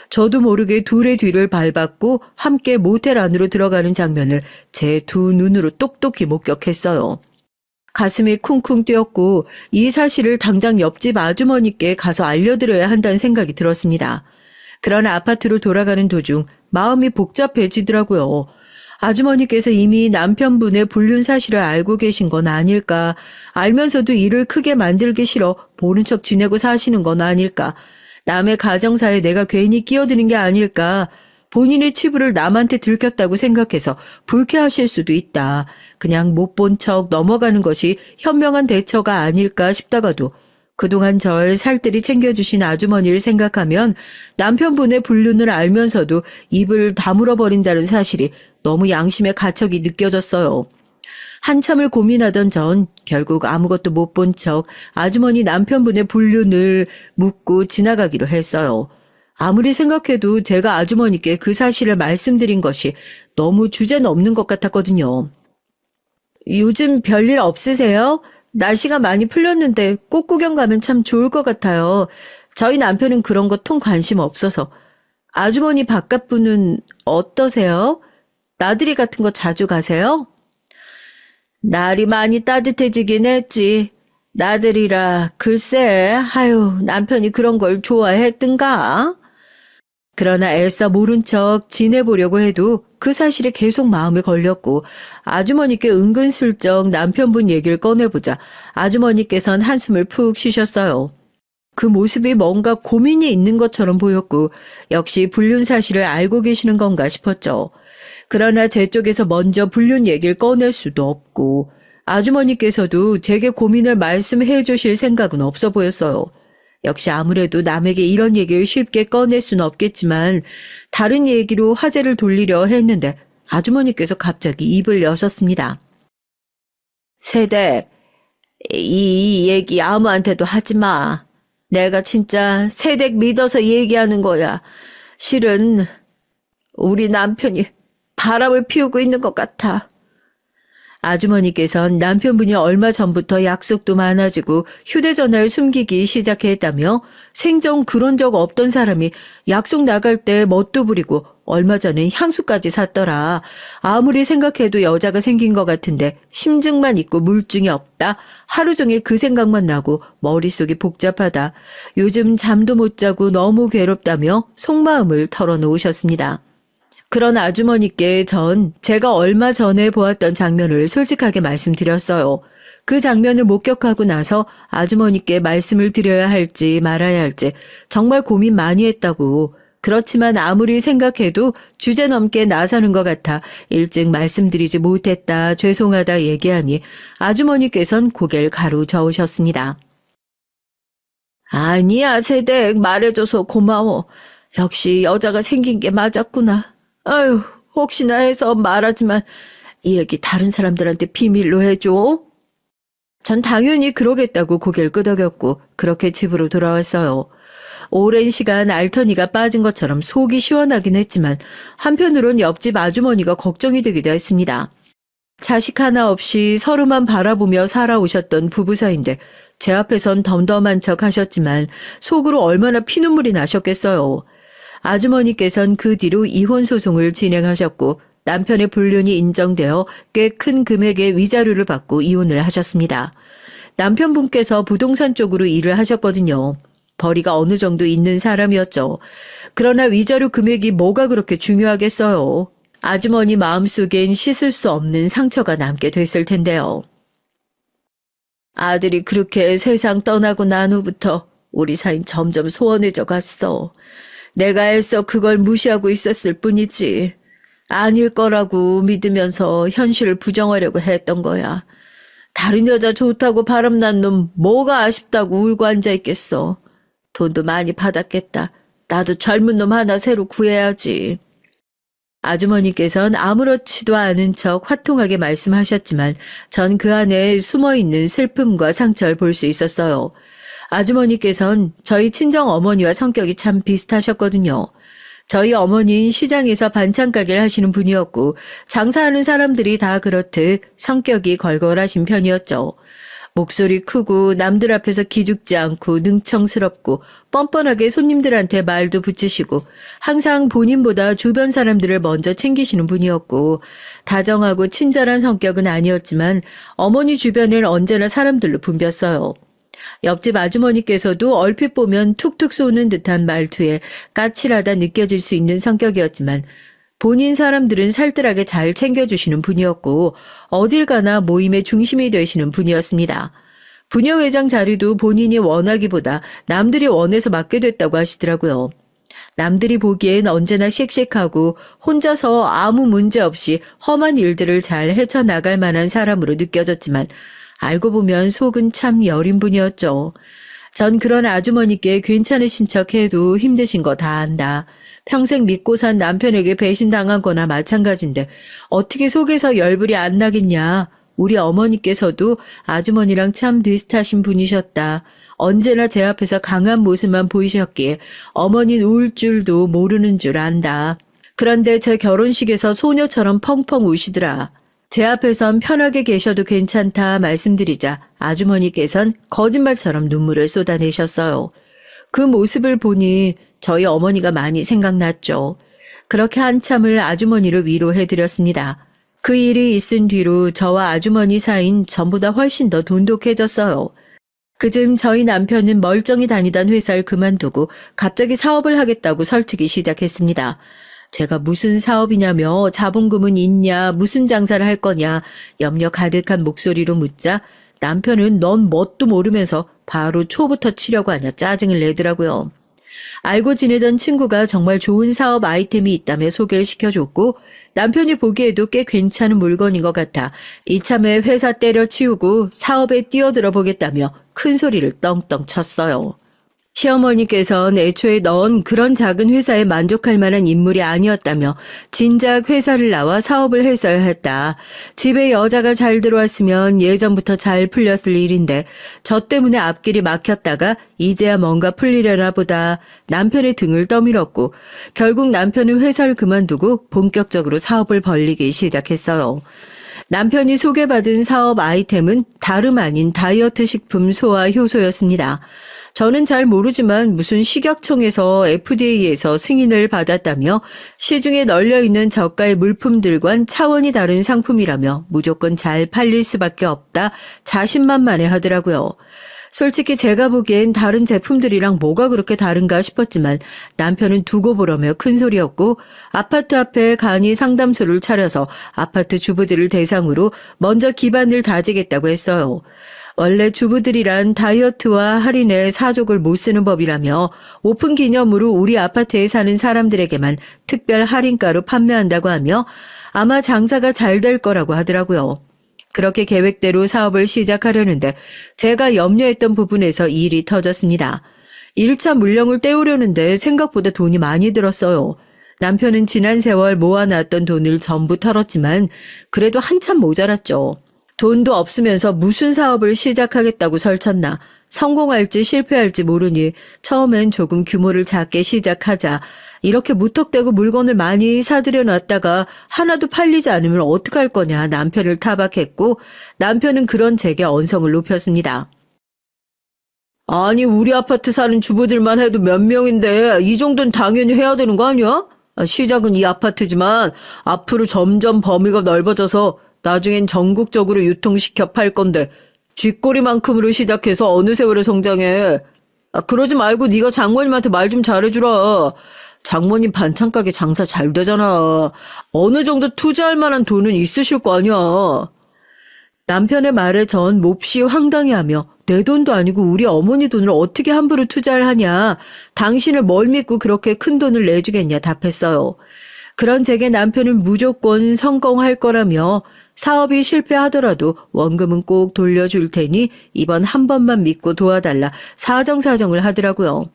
저도 모르게 둘의 뒤를 밟았고 함께 모텔 안으로 들어가는 장면을 제 두 눈으로 똑똑히 목격했어요. 가슴이 쿵쿵 뛰었고 이 사실을 당장 옆집 아주머니께 가서 알려드려야 한다는 생각이 들었습니다. 그러나 아파트로 돌아가는 도중 마음이 복잡해지더라고요. 아주머니께서 이미 남편분의 불륜 사실을 알고 계신 건 아닐까, 알면서도 일을 크게 만들기 싫어 모른 척 지내고 사시는 건 아닐까, 남의 가정사에 내가 괜히 끼어드는 게 아닐까, 본인의 치부를 남한테 들켰다고 생각해서 불쾌하실 수도 있다. 그냥 못 본 척 넘어가는 것이 현명한 대처가 아닐까 싶다가도 그동안 절 살뜰히 챙겨주신 아주머니를 생각하면 남편분의 불륜을 알면서도 입을 다물어버린다는 사실이 너무 양심의 가책이 느껴졌어요. 한참을 고민하던 전 결국 아무것도 못 본 척 아주머니 남편분의 불륜을 묻고 지나가기로 했어요. 아무리 생각해도 제가 아주머니께 그 사실을 말씀드린 것이 너무 주제넘는 것 같았거든요. 요즘 별일 없으세요? 날씨가 많이 풀렸는데 꽃 구경 가면 참 좋을 것 같아요. 저희 남편은 그런 거 통 관심 없어서. 아주머니 바깥분은 어떠세요? 나들이 같은 거 자주 가세요? 날이 많이 따뜻해지긴 했지. 나들이라 글쎄, 아유, 남편이 그런 걸 좋아했든가? 그러나 애써 모른 척 지내보려고 해도 그 사실에 계속 마음에 걸렸고 아주머니께 은근슬쩍 남편분 얘기를 꺼내보자 아주머니께선 한숨을 푹 쉬셨어요. 그 모습이 뭔가 고민이 있는 것처럼 보였고 역시 불륜 사실을 알고 계시는 건가 싶었죠. 그러나 제 쪽에서 먼저 불륜 얘기를 꺼낼 수도 없고 아주머니께서도 제게 고민을 말씀해 주실 생각은 없어 보였어요. 역시 아무래도 남에게 이런 얘기를 쉽게 꺼낼 수는 없겠지만 다른 얘기로 화제를 돌리려 했는데 아주머니께서 갑자기 입을 여셨습니다. 세댁, 이 얘기 아무한테도 하지 마. 내가 진짜 세댁 믿어서 얘기하는 거야. 실은 우리 남편이 바람을 피우고 있는 것 같아. 아주머니께선 남편분이 얼마 전부터 약속도 많아지고 휴대전화를 숨기기 시작했다며 생전 그런 적 없던 사람이 약속 나갈 때 멋도 부리고 얼마 전엔 향수까지 샀더라. 아무리 생각해도 여자가 생긴 것 같은데 심증만 있고 물증이 없다. 하루 종일 그 생각만 나고 머릿속이 복잡하다. 요즘 잠도 못 자고 너무 괴롭다며 속마음을 털어놓으셨습니다. 그런 아주머니께 전 제가 얼마 전에 보았던 장면을 솔직하게 말씀드렸어요. 그 장면을 목격하고 나서 아주머니께 말씀을 드려야 할지 말아야 할지 정말 고민 많이 했다고. 그렇지만 아무리 생각해도 주제넘게 나서는 것 같아 일찍 말씀드리지 못했다 죄송하다 얘기하니 아주머니께선 고개를 가로저으셨습니다. 아니야 세댁 말해줘서 고마워. 역시 여자가 생긴 게 맞았구나. 아유, 혹시나 해서 말하지만 이 얘기 다른 사람들한테 비밀로 해줘. 전 당연히 그러겠다고 고개를 끄덕였고 그렇게 집으로 돌아왔어요. 오랜 시간 알터니가 빠진 것처럼 속이 시원하긴 했지만 한편으론 옆집 아주머니가 걱정이 되기도 했습니다. 자식 하나 없이 서로만 바라보며 살아오셨던 부부 사이인데 제 앞에선 덤덤한 척 하셨지만 속으로 얼마나 피눈물이 나셨겠어요. 아주머니께선 그 뒤로 이혼 소송을 진행하셨고 남편의 불륜이 인정되어 꽤 큰 금액의 위자료를 받고 이혼을 하셨습니다. 남편분께서 부동산 쪽으로 일을 하셨거든요. 벌이가 어느 정도 있는 사람이었죠. 그러나 위자료 금액이 뭐가 그렇게 중요하겠어요. 아주머니 마음속엔 씻을 수 없는 상처가 남게 됐을 텐데요. 아들이 그렇게 세상 떠나고 난 후부터 우리 사이는 점점 소원해져 갔어. 내가 애써 그걸 무시하고 있었을 뿐이지. 아닐 거라고 믿으면서 현실을 부정하려고 했던 거야. 다른 여자 좋다고 바람난 놈 뭐가 아쉽다고 울고 앉아있겠어. 돈도 많이 받았겠다. 나도 젊은 놈 하나 새로 구해야지. 아주머니께선 아무렇지도 않은 척 화통하게 말씀하셨지만 전 그 안에 숨어있는 슬픔과 상처를 볼 수 있었어요. 아주머니께선 저희 친정 어머니와 성격이 참 비슷하셨거든요. 저희 어머니는 시장에서 반찬 가게를 하시는 분이었고 장사하는 사람들이 다 그렇듯 성격이 걸걸하신 편이었죠. 목소리 크고 남들 앞에서 기죽지 않고 능청스럽고 뻔뻔하게 손님들한테 말도 붙이시고 항상 본인보다 주변 사람들을 먼저 챙기시는 분이었고 다정하고 친절한 성격은 아니었지만 어머니 주변을 언제나 사람들로 붐볐어요. 옆집 아주머니께서도 얼핏 보면 툭툭 쏘는 듯한 말투에 까칠하다 느껴질 수 있는 성격이었지만 본인 사람들은 살뜰하게 잘 챙겨주시는 분이었고 어딜 가나 모임의 중심이 되시는 분이었습니다. 부녀회장 자리도 본인이 원하기보다 남들이 원해서 맡게 됐다고 하시더라고요. 남들이 보기엔 언제나 씩씩하고 혼자서 아무 문제 없이 험한 일들을 잘 헤쳐나갈 만한 사람으로 느껴졌지만 알고 보면 속은 참 여린 분이었죠. 전 그런 아주머니께 괜찮으신 척해도 힘드신 거 다 안다. 평생 믿고 산 남편에게 배신당한 거나 마찬가지인데 어떻게 속에서 열불이 안 나겠냐. 우리 어머니께서도 아주머니랑 참 비슷하신 분이셨다. 언제나 제 앞에서 강한 모습만 보이셨기에 어머니는 울 줄도 모르는 줄 안다. 그런데 제 결혼식에서 소녀처럼 펑펑 우시더라. 제 앞에선 편하게 계셔도 괜찮다 말씀드리자 아주머니께선 거짓말처럼 눈물을 쏟아내셨어요. 그 모습을 보니 저희 어머니가 많이 생각났죠. 그렇게 한참을 아주머니를 위로해드렸습니다. 그 일이 있은 뒤로 저와 아주머니 사이는 전보다 훨씬 더 돈독해졌어요. 그즘 저희 남편은 멀쩡히 다니던 회사를 그만두고 갑자기 사업을 하겠다고 설치기 시작했습니다. 제가 무슨 사업이냐며 자본금은 있냐 무슨 장사를 할 거냐 염려 가득한 목소리로 묻자 남편은 넌 뭣도 모르면서 바로 초부터 치려고 하냐 짜증을 내더라고요. 알고 지내던 친구가 정말 좋은 사업 아이템이 있다며 소개를 시켜줬고 남편이 보기에도 꽤 괜찮은 물건인 것 같아 이참에 회사 때려치우고 사업에 뛰어들어 보겠다며 큰 소리를 떵떵 쳤어요. 시어머니께서는 애초에 넌 그런 작은 회사에 만족할 만한 인물이 아니었다며 진작 회사를 나와 사업을 했어야 했다. 집에 여자가 잘 들어왔으면 예전부터 잘 풀렸을 일인데 저 때문에 앞길이 막혔다가 이제야 뭔가 풀리려나 보다 남편의 등을 떠밀었고 결국 남편은 회사를 그만두고 본격적으로 사업을 벌리기 시작했어요. 남편이 소개받은 사업 아이템은 다름 아닌 다이어트 식품 소화 효소였습니다. 저는 잘 모르지만 무슨 식약청에서 FDA에서 승인을 받았다며 시중에 널려있는 저가의 물품들과는 차원이 다른 상품이라며 무조건 잘 팔릴 수밖에 없다 자신만만해 하더라고요. 솔직히 제가 보기엔 다른 제품들이랑 뭐가 그렇게 다른가 싶었지만 남편은 두고 보라며 큰소리였고 아파트 앞에 간이 상담소를 차려서 아파트 주부들을 대상으로 먼저 기반을 다지겠다고 했어요. 원래 주부들이란 다이어트와 할인에 사족을 못 쓰는 법이라며 오픈 기념으로 우리 아파트에 사는 사람들에게만 특별 할인가로 판매한다고 하며 아마 장사가 잘 될 거라고 하더라고요. 그렇게 계획대로 사업을 시작하려는데 제가 염려했던 부분에서 일이 터졌습니다. 1차 물량을 떼우려는데 생각보다 돈이 많이 들었어요. 남편은 지난 세월 모아놨던 돈을 전부 털었지만 그래도 한참 모자랐죠. 돈도 없으면서 무슨 사업을 시작하겠다고 설쳤나. 성공할지 실패할지 모르니 처음엔 조금 규모를 작게 시작하자. 이렇게 무턱대고 물건을 많이 사들여 놨다가 하나도 팔리지 않으면 어떡할 거냐 남편을 타박했고 남편은 그런 제게 언성을 높였습니다. 아니, 우리 아파트 사는 주부들만 해도 몇 명인데 이 정도는 당연히 해야 되는 거 아니야? 시작은 이 아파트지만 앞으로 점점 범위가 넓어져서 나중엔 전국적으로 유통시켜 팔 건데 쥐꼬리만큼으로 시작해서 어느 세월에 성장해. 그러지 말고 네가 장모님한테 말 좀 잘해주라. 장모님 반찬가게 장사 잘 되잖아. 어느 정도 투자할 만한 돈은 있으실 거 아니야. 남편의 말에 전 몹시 황당해하며 내 돈도 아니고 우리 어머니 돈을 어떻게 함부로 투자를 하냐. 당신을 뭘 믿고 그렇게 큰 돈을 내주겠냐 답했어요. 그런 제게 남편은 무조건 성공할 거라며 사업이 실패하더라도 원금은 꼭 돌려줄 테니 이번 한 번만 믿고 도와달라 사정사정을 하더라고요.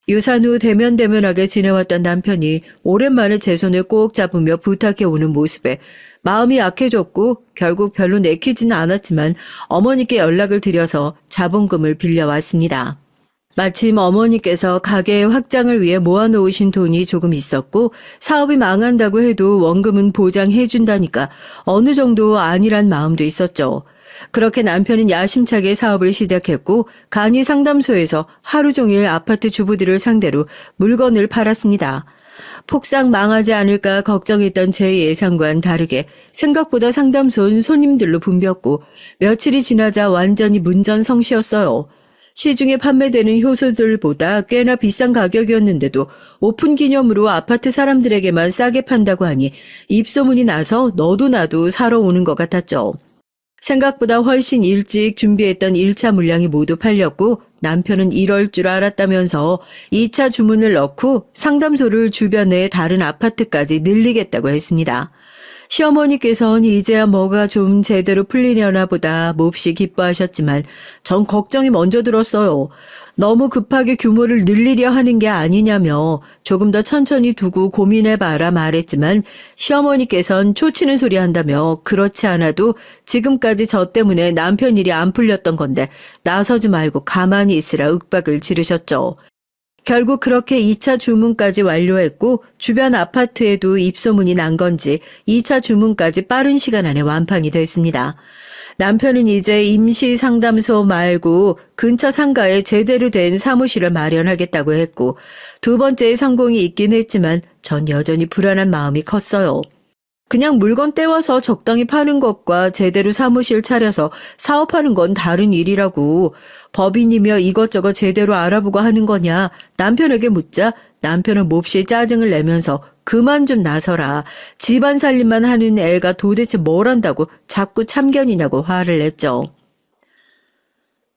유산 후 대면대면하게 지내왔던 남편이 오랜만에 제 손을 꼭 잡으며 부탁해오는 모습에 마음이 약해졌고 결국 별로 내키지는 않았지만 어머니께 연락을 드려서 자본금을 빌려왔습니다. 마침 어머니께서 가게 확장을 위해 모아놓으신 돈이 조금 있었고 사업이 망한다고 해도 원금은 보장해준다니까 어느 정도 안일한 마음도 있었죠. 그렇게 남편은 야심차게 사업을 시작했고 간이 상담소에서 하루 종일 아파트 주부들을 상대로 물건을 팔았습니다. 폭삭 망하지 않을까 걱정했던 제 예상과는 다르게 생각보다 상담소는 손님들로 붐볐고 며칠이 지나자 완전히 문전성시였어요. 시중에 판매되는 효소들보다 꽤나 비싼 가격이었는데도 오픈 기념으로 아파트 사람들에게만 싸게 판다고 하니 입소문이 나서 너도 나도 사러 오는 것 같았죠. 생각보다 훨씬 일찍 준비했던 1차 물량이 모두 팔렸고 남편은 이럴 줄 알았다면서 2차 주문을 넣고 상담소를 주변의 다른 아파트까지 늘리겠다고 했습니다. 시어머니께서는 이제야 뭐가 좀 제대로 풀리려나 보다 몹시 기뻐하셨지만 전 걱정이 먼저 들었어요. 너무 급하게 규모를 늘리려 하는 게 아니냐며 조금 더 천천히 두고 고민해봐라 말했지만 시어머니께선 초치는 소리 한다며 그렇지 않아도 지금까지 저 때문에 남편 일이 안 풀렸던 건데 나서지 말고 가만히 있으라 윽박을 지르셨죠. 결국 그렇게 2차 주문까지 완료했고 주변 아파트에도 입소문이 난 건지 2차 주문까지 빠른 시간 안에 완판이 됐습니다. 남편은 이제 임시 상담소 말고 근처 상가에 제대로 된 사무실을 마련하겠다고 했고 두 번째의 성공이 있긴 했지만 전 여전히 불안한 마음이 컸어요. 그냥 물건 떼와서 적당히 파는 것과 제대로 사무실 차려서 사업하는 건 다른 일이라고. 법인이며 이것저것 제대로 알아보고 하는 거냐 남편에게 묻자 남편은 몹시 짜증을 내면서 그만 좀 나서라. 집안 살림만 하는 애가 도대체 뭘 한다고 자꾸 참견이냐고 화를 냈죠.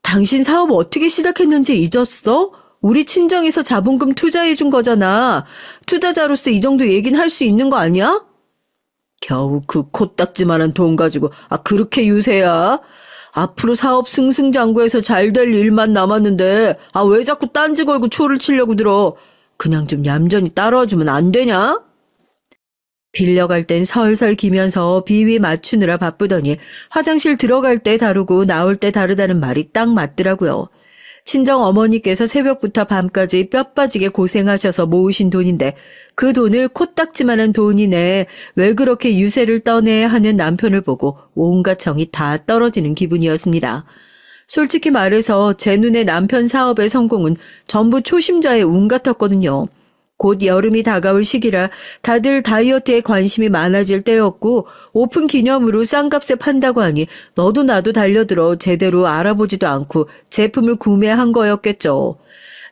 당신 사업 어떻게 시작했는지 잊었어? 우리 친정에서 자본금 투자해 준 거잖아. 투자자로서 이 정도 얘기는 할 수 있는 거 아니야? 겨우 그 코딱지만한 돈 가지고 그렇게 유세야? 앞으로 사업 승승장구해서 잘 될 일만 남았는데 왜 자꾸 딴지 걸고 초를 치려고 들어. 그냥 좀 얌전히 따라와주면 안 되냐? 빌려갈 땐 설설 기면서 비위 맞추느라 바쁘더니 화장실 들어갈 때 다르고 나올 때 다르다는 말이 딱 맞더라고요. 친정 어머니께서 새벽부터 밤까지 뼈 빠지게 고생하셔서 모으신 돈인데 그 돈을 코딱지만한 돈이네. 왜 그렇게 유세를 떠내 하는 남편을 보고 온갖 정이 다 떨어지는 기분이었습니다. 솔직히 말해서 제 눈에 남편 사업의 성공은 전부 초심자의 운 같았거든요. 곧 여름이 다가올 시기라 다들 다이어트에 관심이 많아질 때였고 오픈 기념으로 싼 값에 판다고 하니 너도 나도 달려들어 제대로 알아보지도 않고 제품을 구매한 거였겠죠.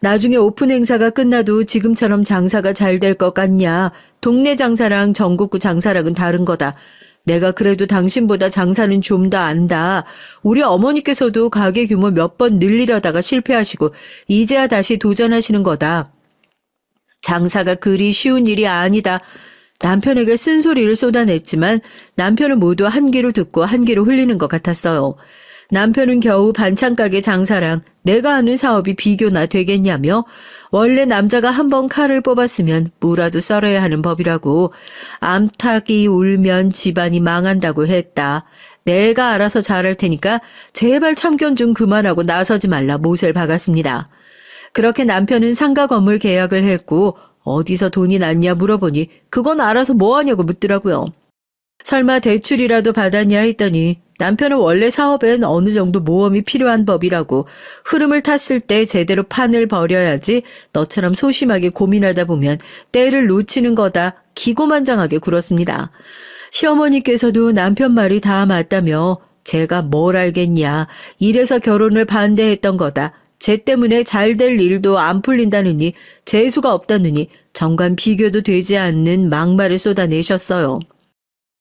나중에 오픈 행사가 끝나도 지금처럼 장사가 잘 될 것 같냐. 동네 장사랑 전국구 장사랑은 다른 거다. 내가 그래도 당신보다 장사는 좀 더 안다. 우리 어머니께서도 가게 규모 몇 번 늘리려다가 실패하시고 이제야 다시 도전하시는 거다. 장사가 그리 쉬운 일이 아니다. 남편에게 쓴소리를 쏟아냈지만 남편은 모두 한 귀로 듣고 한 귀로 흘리는 것 같았어요. 남편은 겨우 반찬가게 장사랑 내가 하는 사업이 비교나 되겠냐며 원래 남자가 한번 칼을 뽑았으면 무라도 썰어야 하는 법이라고. 암탉이 울면 집안이 망한다고 했다. 내가 알아서 잘할 테니까 제발 참견 좀 그만하고 나서지 말라 못을 박았습니다. 그렇게 남편은 상가 건물 계약을 했고 어디서 돈이 났냐 물어보니 그건 알아서 뭐하냐고 묻더라고요. 설마 대출이라도 받았냐 했더니 남편은 원래 사업엔 어느 정도 모험이 필요한 법이라고 흐름을 탔을 때 제대로 판을 벌여야지 너처럼 소심하게 고민하다 보면 때를 놓치는 거다 기고만장하게 굴었습니다. 시어머니께서도 남편 말이 다 맞다며 제가 뭘 알겠냐. 이래서 결혼을 반대했던 거다. 쟤 때문에 잘 될 일도 안 풀린다느니 재수가 없다느니 정관 비교도 되지 않는 막말을 쏟아내셨어요.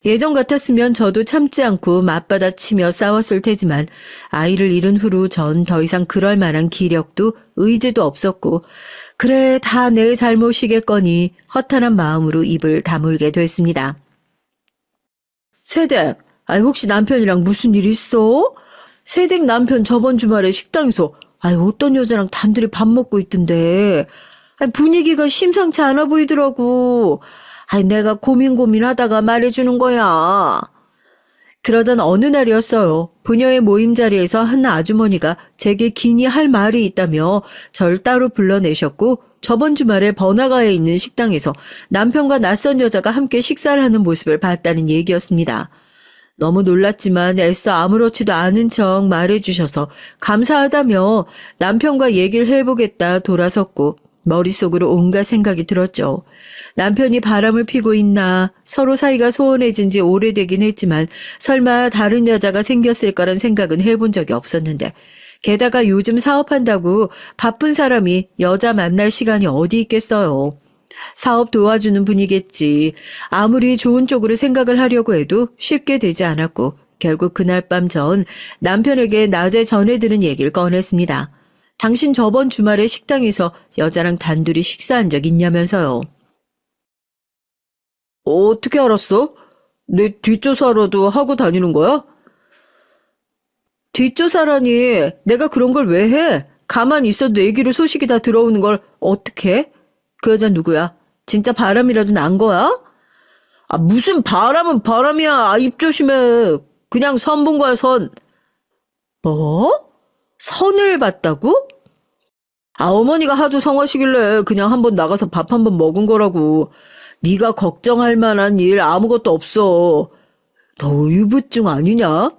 예전 같았으면 저도 참지 않고 맞받아치며 싸웠을 테지만 아이를 잃은 후로 전 더 이상 그럴 만한 기력도 의지도 없었고 그래 다 내 잘못이겠거니 허탈한 마음으로 입을 다물게 됐습니다. 세댁, 혹시 남편이랑 무슨 일 있어? 세댁 남편 저번 주말에 식당에서 어떤 여자랑 단둘이 밥 먹고 있던데 분위기가 심상치 않아 보이더라고. 내가 고민하다가 말해주는 거야. 그러던 어느 날이었어요. 부녀의 모임 자리에서 한 아주머니가 제게 긴히 할 말이 있다며 절 따로 불러내셨고 저번 주말에 번화가에 있는 식당에서 남편과 낯선 여자가 함께 식사를 하는 모습을 봤다는 얘기였습니다. 너무 놀랐지만 애써 아무렇지도 않은 척 말해주셔서 감사하다며 남편과 얘기를 해보겠다 돌아섰고 머릿속으로 온갖 생각이 들었죠. 남편이 바람을 피고 있나 서로 사이가 소원해진 지 오래되긴 했지만 설마 다른 여자가 생겼을 거란 생각은 해본 적이 없었는데 게다가 요즘 사업한다고 바쁜 사람이 여자 만날 시간이 어디 있겠어요. 사업 도와주는 분이겠지. 아무리 좋은 쪽으로 생각을 하려고 해도 쉽게 되지 않았고 결국 그날 밤 전 남편에게 낮에 전해 들은 얘기를 꺼냈습니다. 당신 저번 주말에 식당에서 여자랑 단둘이 식사한 적 있냐면서요. 어떻게 알았어? 내 뒷조사라도 하고 다니는 거야? 뒷조사라니 내가 그런 걸 왜 해? 가만히 있어도 내 귀로 소식이 다 들어오는 걸 어떻게 해? 그 여자 누구야? 진짜 바람이라도 난 거야? 무슨 바람은 바람이야. 입 조심해. 그냥 선 본 거야, 선. 뭐? 선을 봤다고? 어머니가 하도 성하시길래 그냥 한번 나가서 밥 한번 먹은 거라고. 네가 걱정할 만한 일 아무것도 없어. 너 의부증 아니냐?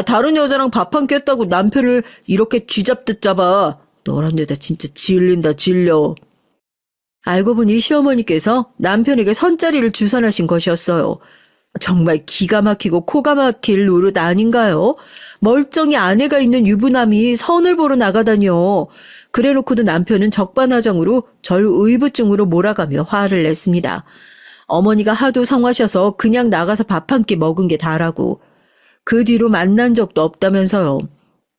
다른 여자랑 밥 한 끼 했다고 남편을 이렇게 쥐잡듯 잡아. 너란 여자 진짜 질린다, 질려. 알고 보니 시어머니께서 남편에게 선자리를 주선하신 것이었어요. 정말 기가 막히고 코가 막힐 노릇 아닌가요? 멀쩡히 아내가 있는 유부남이 선을 보러 나가다니요. 그래놓고도 남편은 적반하장으로 절 의부증으로 몰아가며 화를 냈습니다. 어머니가 하도 성하셔서 그냥 나가서 밥 한 끼 먹은 게 다라고. 그 뒤로 만난 적도 없다면서요.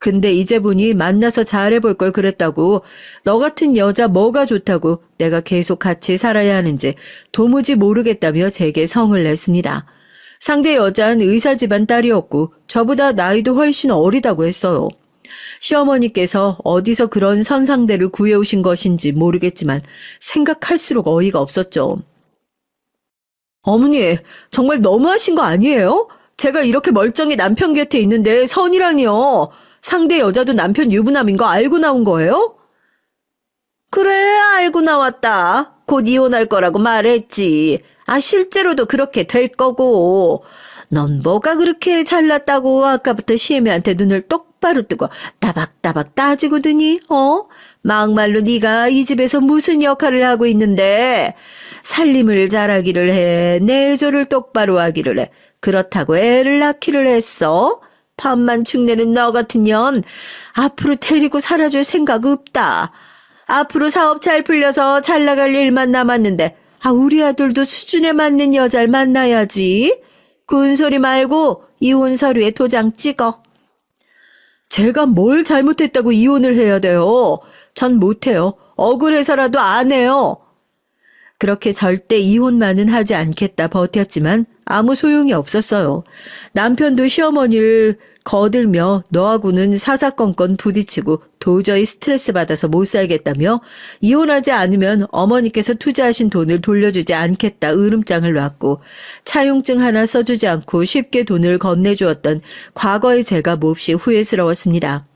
근데 이제 보니 만나서 잘해볼 걸 그랬다고. 너 같은 여자 뭐가 좋다고 내가 계속 같이 살아야 하는지 도무지 모르겠다며 제게 성을 냈습니다. 상대 여자는 의사 집안 딸이었고 저보다 나이도 훨씬 어리다고 했어요. 시어머니께서 어디서 그런 선상대를 구해오신 것인지 모르겠지만 생각할수록 어이가 없었죠. 어머니, 정말 너무하신 거 아니에요? 제가 이렇게 멀쩡히 남편 곁에 있는데 선이라니요. 상대 여자도 남편 유부남인 거 알고 나온 거예요? 그래, 알고 나왔다. 곧 이혼할 거라고 말했지. 실제로도 그렇게 될 거고. 넌 뭐가 그렇게 잘났다고 아까부터 시애미한테 눈을 똑바로 뜨고 따박따박 따지고 드니? 막말로 네가 이 집에서 무슨 역할을 하고 있는데 살림을 잘하기를 해. 내조를 똑바로 하기를 해. 그렇다고 애를 낳기를 했어? 밥만 축내는 너 같은 년 앞으로 데리고 살아줄 생각 없다. 앞으로 사업 잘 풀려서 잘 나갈 일만 남았는데 우리 아들도 수준에 맞는 여자를 만나야지. 군소리 말고 이혼 서류에 도장 찍어. 제가 뭘 잘못했다고 이혼을 해야 돼요. 전 못해요. 억울해서라도 안 해요. 그렇게 절대 이혼만은 하지 않겠다 버텼지만 아무 소용이 없었어요. 남편도 시어머니를 거들며 너하고는 사사건건 부딪히고 도저히 스트레스 받아서 못 살겠다며 이혼하지 않으면 어머니께서 투자하신 돈을 돌려주지 않겠다 으름장을 놨고 차용증 하나 써주지 않고 쉽게 돈을 건네주었던 과거의 제가 몹시 후회스러웠습니다.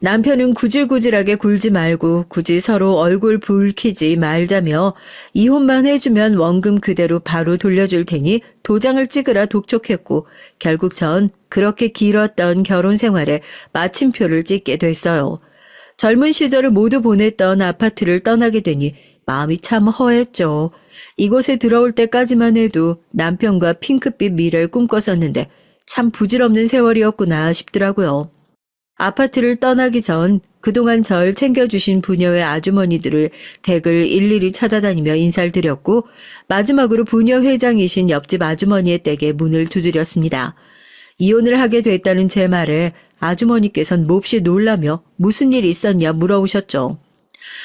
남편은 구질구질하게 굴지 말고 굳이 서로 얼굴 붉히지 말자며 이혼만 해주면 원금 그대로 바로 돌려줄 테니 도장을 찍으라 독촉했고 결국 전 그렇게 길었던 결혼 생활에 마침표를 찍게 됐어요. 젊은 시절을 모두 보냈던 아파트를 떠나게 되니 마음이 참 허했죠. 이곳에 들어올 때까지만 해도 남편과 핑크빛 미래를 꿈꿨었는데 참 부질없는 세월이었구나 싶더라고요. 아파트를 떠나기 전 그동안 절 챙겨주신 부녀의 아주머니들을 댁을 일일이 찾아다니며 인사를 드렸고 마지막으로 부녀 회장이신 옆집 아주머니의 댁에 문을 두드렸습니다. 이혼을 하게 됐다는 제 말에 아주머니께선 몹시 놀라며 무슨 일 있었냐 물어오셨죠.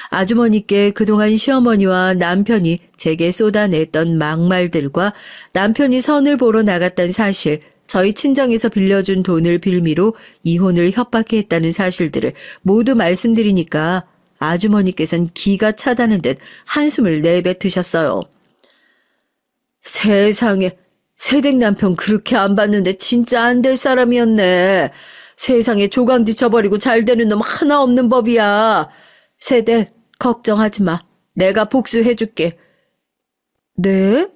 아주머니께 그동안 시어머니와 남편이 제게 쏟아냈던 막말들과 남편이 선을 보러 나갔다는 사실, 저희 친정에서 빌려준 돈을 빌미로 이혼을 협박했다는 사실들을 모두 말씀드리니까 아주머니께선 기가 차다는 듯 한숨을 내뱉으셨어요. 세상에, 새댁 남편 그렇게 안 봤는데 진짜 안 될 사람이었네. 세상에 조강지 쳐버리고 잘 되는 놈 하나 없는 법이야. 새댁 걱정하지 마. 내가 복수해줄게. 네?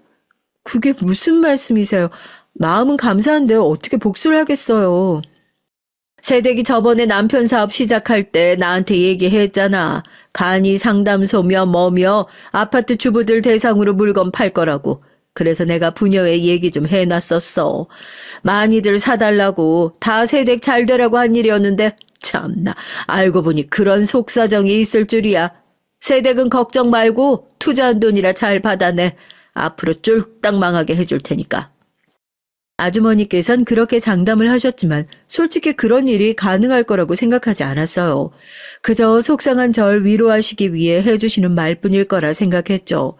그게 무슨 말씀이세요? 마음은 감사한데 어떻게 복수를 하겠어요. 새댁이 저번에 남편 사업 시작할 때 나한테 얘기했잖아. 간이 상담소며 뭐며 아파트 주부들 대상으로 물건 팔 거라고. 그래서 내가 부녀에 얘기 좀 해놨었어. 많이들 사달라고 다 새댁 잘 되라고 한 일이었는데 참나 알고 보니 그런 속사정이 있을 줄이야. 새댁은 걱정 말고 투자한 돈이라 잘 받아내. 앞으로 쫄딱 망하게 해줄 테니까. 아주머니께선 그렇게 장담을 하셨지만 솔직히 그런 일이 가능할 거라고 생각하지 않았어요. 그저 속상한 절 위로하시기 위해 해주시는 말뿐일 거라 생각했죠.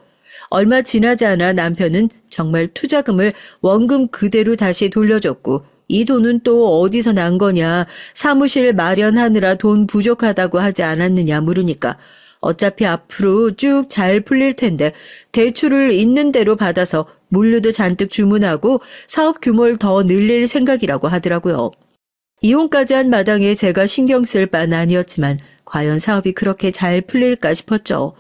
얼마 지나지 않아 남편은 정말 투자금을 원금 그대로 다시 돌려줬고 이 돈은 또 어디서 난 거냐, 사무실 마련하느라 돈 부족하다고 하지 않았느냐 물으니까 어차피 앞으로 쭉 잘 풀릴 텐데 대출을 있는 대로 받아서 물류도 잔뜩 주문하고 사업 규모를 더 늘릴 생각이라고 하더라고요. 이혼까지 한 마당에 제가 신경 쓸 바는 아니었지만 과연 사업이 그렇게 잘 풀릴까 싶었죠.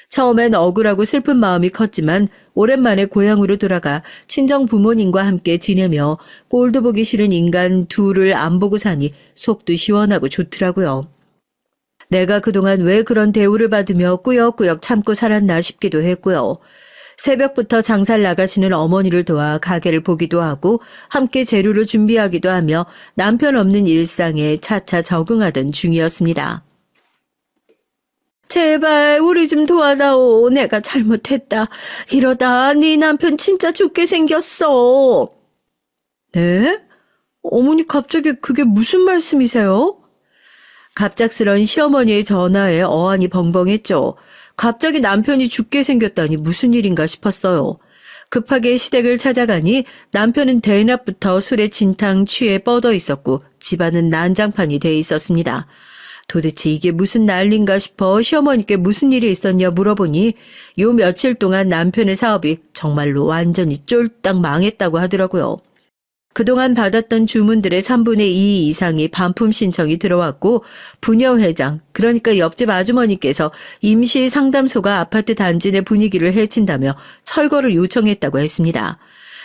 처음엔 억울하고 슬픈 마음이 컸지만 오랜만에 고향으로 돌아가 친정 부모님과 함께 지내며 꼴도 보기 싫은 인간 둘을 안 보고 사니 속도 시원하고 좋더라고요. 내가 그동안 왜 그런 대우를 받으며 꾸역꾸역 참고 살았나 싶기도 했고요. 새벽부터 장사를 나가시는 어머니를 도와 가게를 보기도 하고 함께 재료를 준비하기도 하며 남편 없는 일상에 차차 적응하던 중이었습니다. 제발 우리 좀 도와다오. 내가 잘못했다. 이러다 네 남편 진짜 죽게 생겼어. 네? 어머니 갑자기 그게 무슨 말씀이세요? 갑작스런 시어머니의 전화에 어안이 벙벙했죠. 갑자기 남편이 죽게 생겼다니 무슨 일인가 싶었어요. 급하게 시댁을 찾아가니 남편은 대낮부터 술에 진탕 취해 뻗어 있었고 집안은 난장판이 돼 있었습니다. 도대체 이게 무슨 난린가 싶어 시어머니께 무슨 일이 있었냐 물어보니 요 며칠 동안 남편의 사업이 정말로 완전히 쫄딱 망했다고 하더라고요. 그동안 받았던 주문들의 3분의 2 이상이 반품 신청이 들어왔고 부녀 회장, 그러니까 옆집 아주머니께서 임시 상담소가 아파트 단지 내 분위기를 해친다며 철거를 요청했다고 했습니다.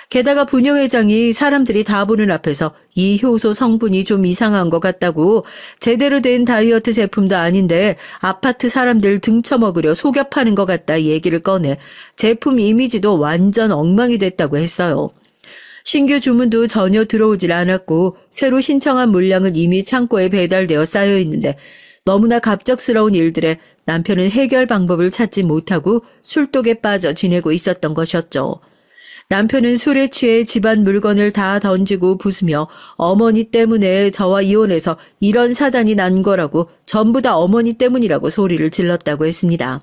게다가 부녀 회장이 사람들이 다 보는 앞에서 이 효소 성분이 좀 이상한 것 같다고 제대로 된 다이어트 제품도 아닌데 아파트 사람들 등쳐먹으려 속여 파는 것 같다 얘기를 꺼내 제품 이미지도 완전 엉망이 됐다고 했어요. 신규 주문도 전혀 들어오질 않았고 새로 신청한 물량은 이미 창고에 배달되어 쌓여 있는데 너무나 갑작스러운 일들에 남편은 해결 방법을 찾지 못하고 술독에 빠져 지내고 있었던 것이었죠. 남편은 술에 취해 집안 물건을 다 던지고 부수며 어머니 때문에 저와 이혼해서 이런 사단이 난 거라고 전부 다 어머니 때문이라고 소리를 질렀다고 했습니다.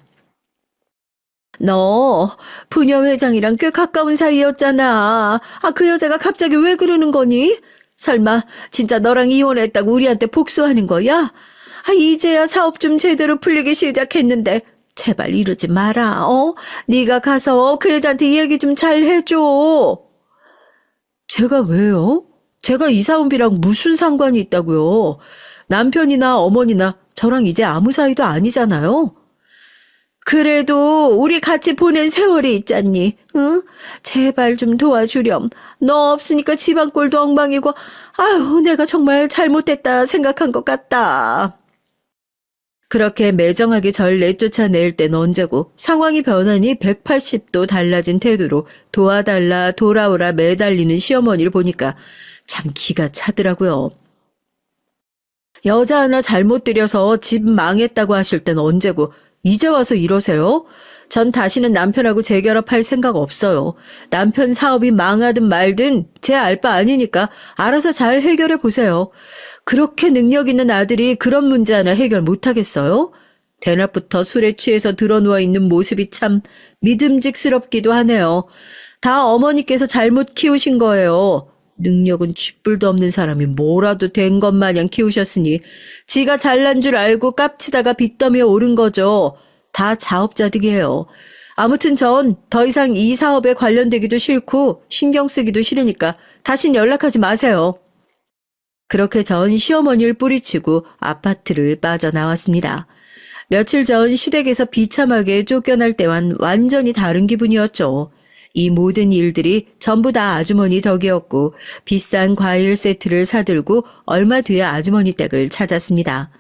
너 부녀 회장이랑 꽤 가까운 사이였잖아. 그 여자가 갑자기 왜 그러는 거니? 설마 진짜 너랑 이혼했다고 우리한테 복수하는 거야? 이제야 사업 좀 제대로 풀리기 시작했는데 제발 이러지 마라. 네가 가서 그 여자한테 얘기 좀 잘 해줘. 제가 왜요? 제가 이사온비랑 무슨 상관이 있다고요? 남편이나 어머니나 저랑 이제 아무 사이도 아니잖아요. 그래도 우리 같이 보낸 세월이 있잖니. 응? 제발 좀 도와주렴. 너 없으니까 집안 꼴도 엉망이고 아유 내가 정말 잘못했다 생각한 것 같다. 그렇게 매정하게 절 내쫓아낼 땐 언제고 상황이 변하니 180도 달라진 태도로 도와달라 돌아오라 매달리는 시어머니를 보니까 참 기가 차더라고요. 여자 하나 잘못 들여서 집 망했다고 하실 땐 언제고 이제 와서 이러세요? 전 다시는 남편하고 재결합할 생각 없어요. 남편 사업이 망하든 말든 제 알 바 아니니까 알아서 잘 해결해 보세요. 그렇게 능력 있는 아들이 그런 문제 하나 해결 못하겠어요? 대낮부터 술에 취해서 드러누워 있는 모습이 참 믿음직스럽기도 하네요. 다 어머니께서 잘못 키우신 거예요. 능력은 쥐뿔도 없는 사람이 뭐라도 된 것 마냥 키우셨으니 지가 잘난 줄 알고 깝치다가 빚더미에 오른 거죠. 다 자업자득이에요. 아무튼 전 더 이상 이 사업에 관련되기도 싫고 신경 쓰기도 싫으니까 다신 연락하지 마세요. 그렇게 전 시어머니를 뿌리치고 아파트를 빠져나왔습니다. 며칠 전 시댁에서 비참하게 쫓겨날 때와는 완전히 다른 기분이었죠. 이 모든 일들이 전부 다 아주머니 덕이었고 비싼 과일 세트를 사들고 얼마 뒤에 아주머니 댁을 찾았습니다.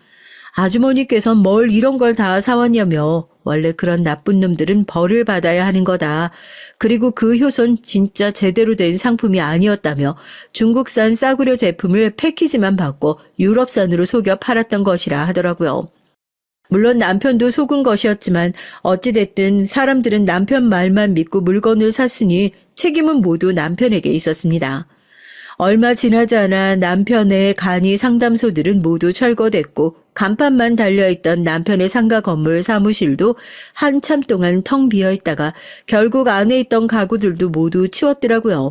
아주머니께선 뭘 이런 걸 다 사왔냐며 원래 그런 나쁜 놈들은 벌을 받아야 하는 거다. 그리고 그 효소는 진짜 제대로 된 상품이 아니었다며 중국산 싸구려 제품을 패키지만 받고 유럽산으로 속여 팔았던 것이라 하더라고요. 물론 남편도 속은 것이었지만 어찌됐든 사람들은 남편 말만 믿고 물건을 샀으니 책임은 모두 남편에게 있었습니다. 얼마 지나지 않아 남편의 간이 상담소들은 모두 철거됐고 간판만 달려있던 남편의 상가 건물 사무실도 한참 동안 텅 비어있다가 결국 안에 있던 가구들도 모두 치웠더라고요.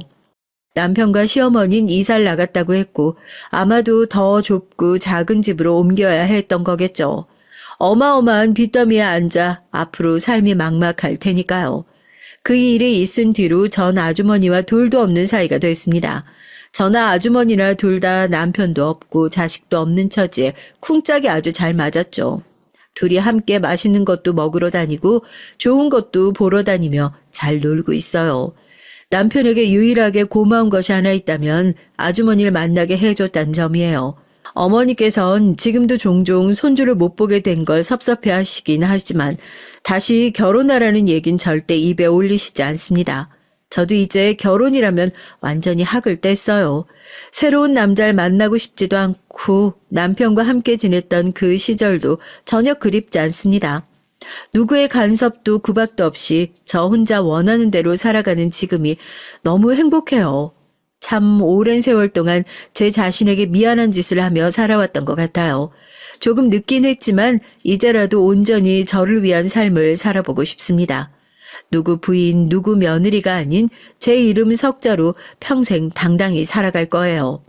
남편과 시어머니는 이사를 나갔다고 했고 아마도 더 좁고 작은 집으로 옮겨야 했던 거겠죠. 어마어마한 빚더미에 앉아 앞으로 삶이 막막할 테니까요. 그 일이 있은 뒤로 전 아주머니와 둘도 없는 사이가 됐습니다. 저나 아주머니나 둘 다 남편도 없고 자식도 없는 처지에 쿵짝이 아주 잘 맞았죠. 둘이 함께 맛있는 것도 먹으러 다니고 좋은 것도 보러 다니며 잘 놀고 있어요. 남편에게 유일하게 고마운 것이 하나 있다면 아주머니를 만나게 해줬다는 점이에요. 어머니께선 지금도 종종 손주를 못 보게 된 걸 섭섭해하시긴 하지만 다시 결혼하라는 얘긴 절대 입에 올리시지 않습니다. 저도 이제 결혼이라면 완전히 학을 뗐어요. 새로운 남자를 만나고 싶지도 않고 남편과 함께 지냈던 그 시절도 전혀 그립지 않습니다. 누구의 간섭도 구박도 없이 저 혼자 원하는 대로 살아가는 지금이 너무 행복해요. 참 오랜 세월 동안 제 자신에게 미안한 짓을 하며 살아왔던 것 같아요. 조금 늦긴 했지만 이제라도 온전히 저를 위한 삶을 살아보고 싶습니다. 누구 부인, 누구 며느리가 아닌 제 이름 석자로 평생 당당히 살아갈 거예요.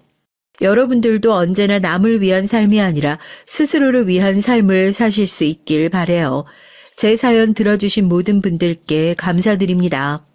여러분들도 언제나 남을 위한 삶이 아니라 스스로를 위한 삶을 사실 수 있길 바라요. 제 사연 들어주신 모든 분들께 감사드립니다.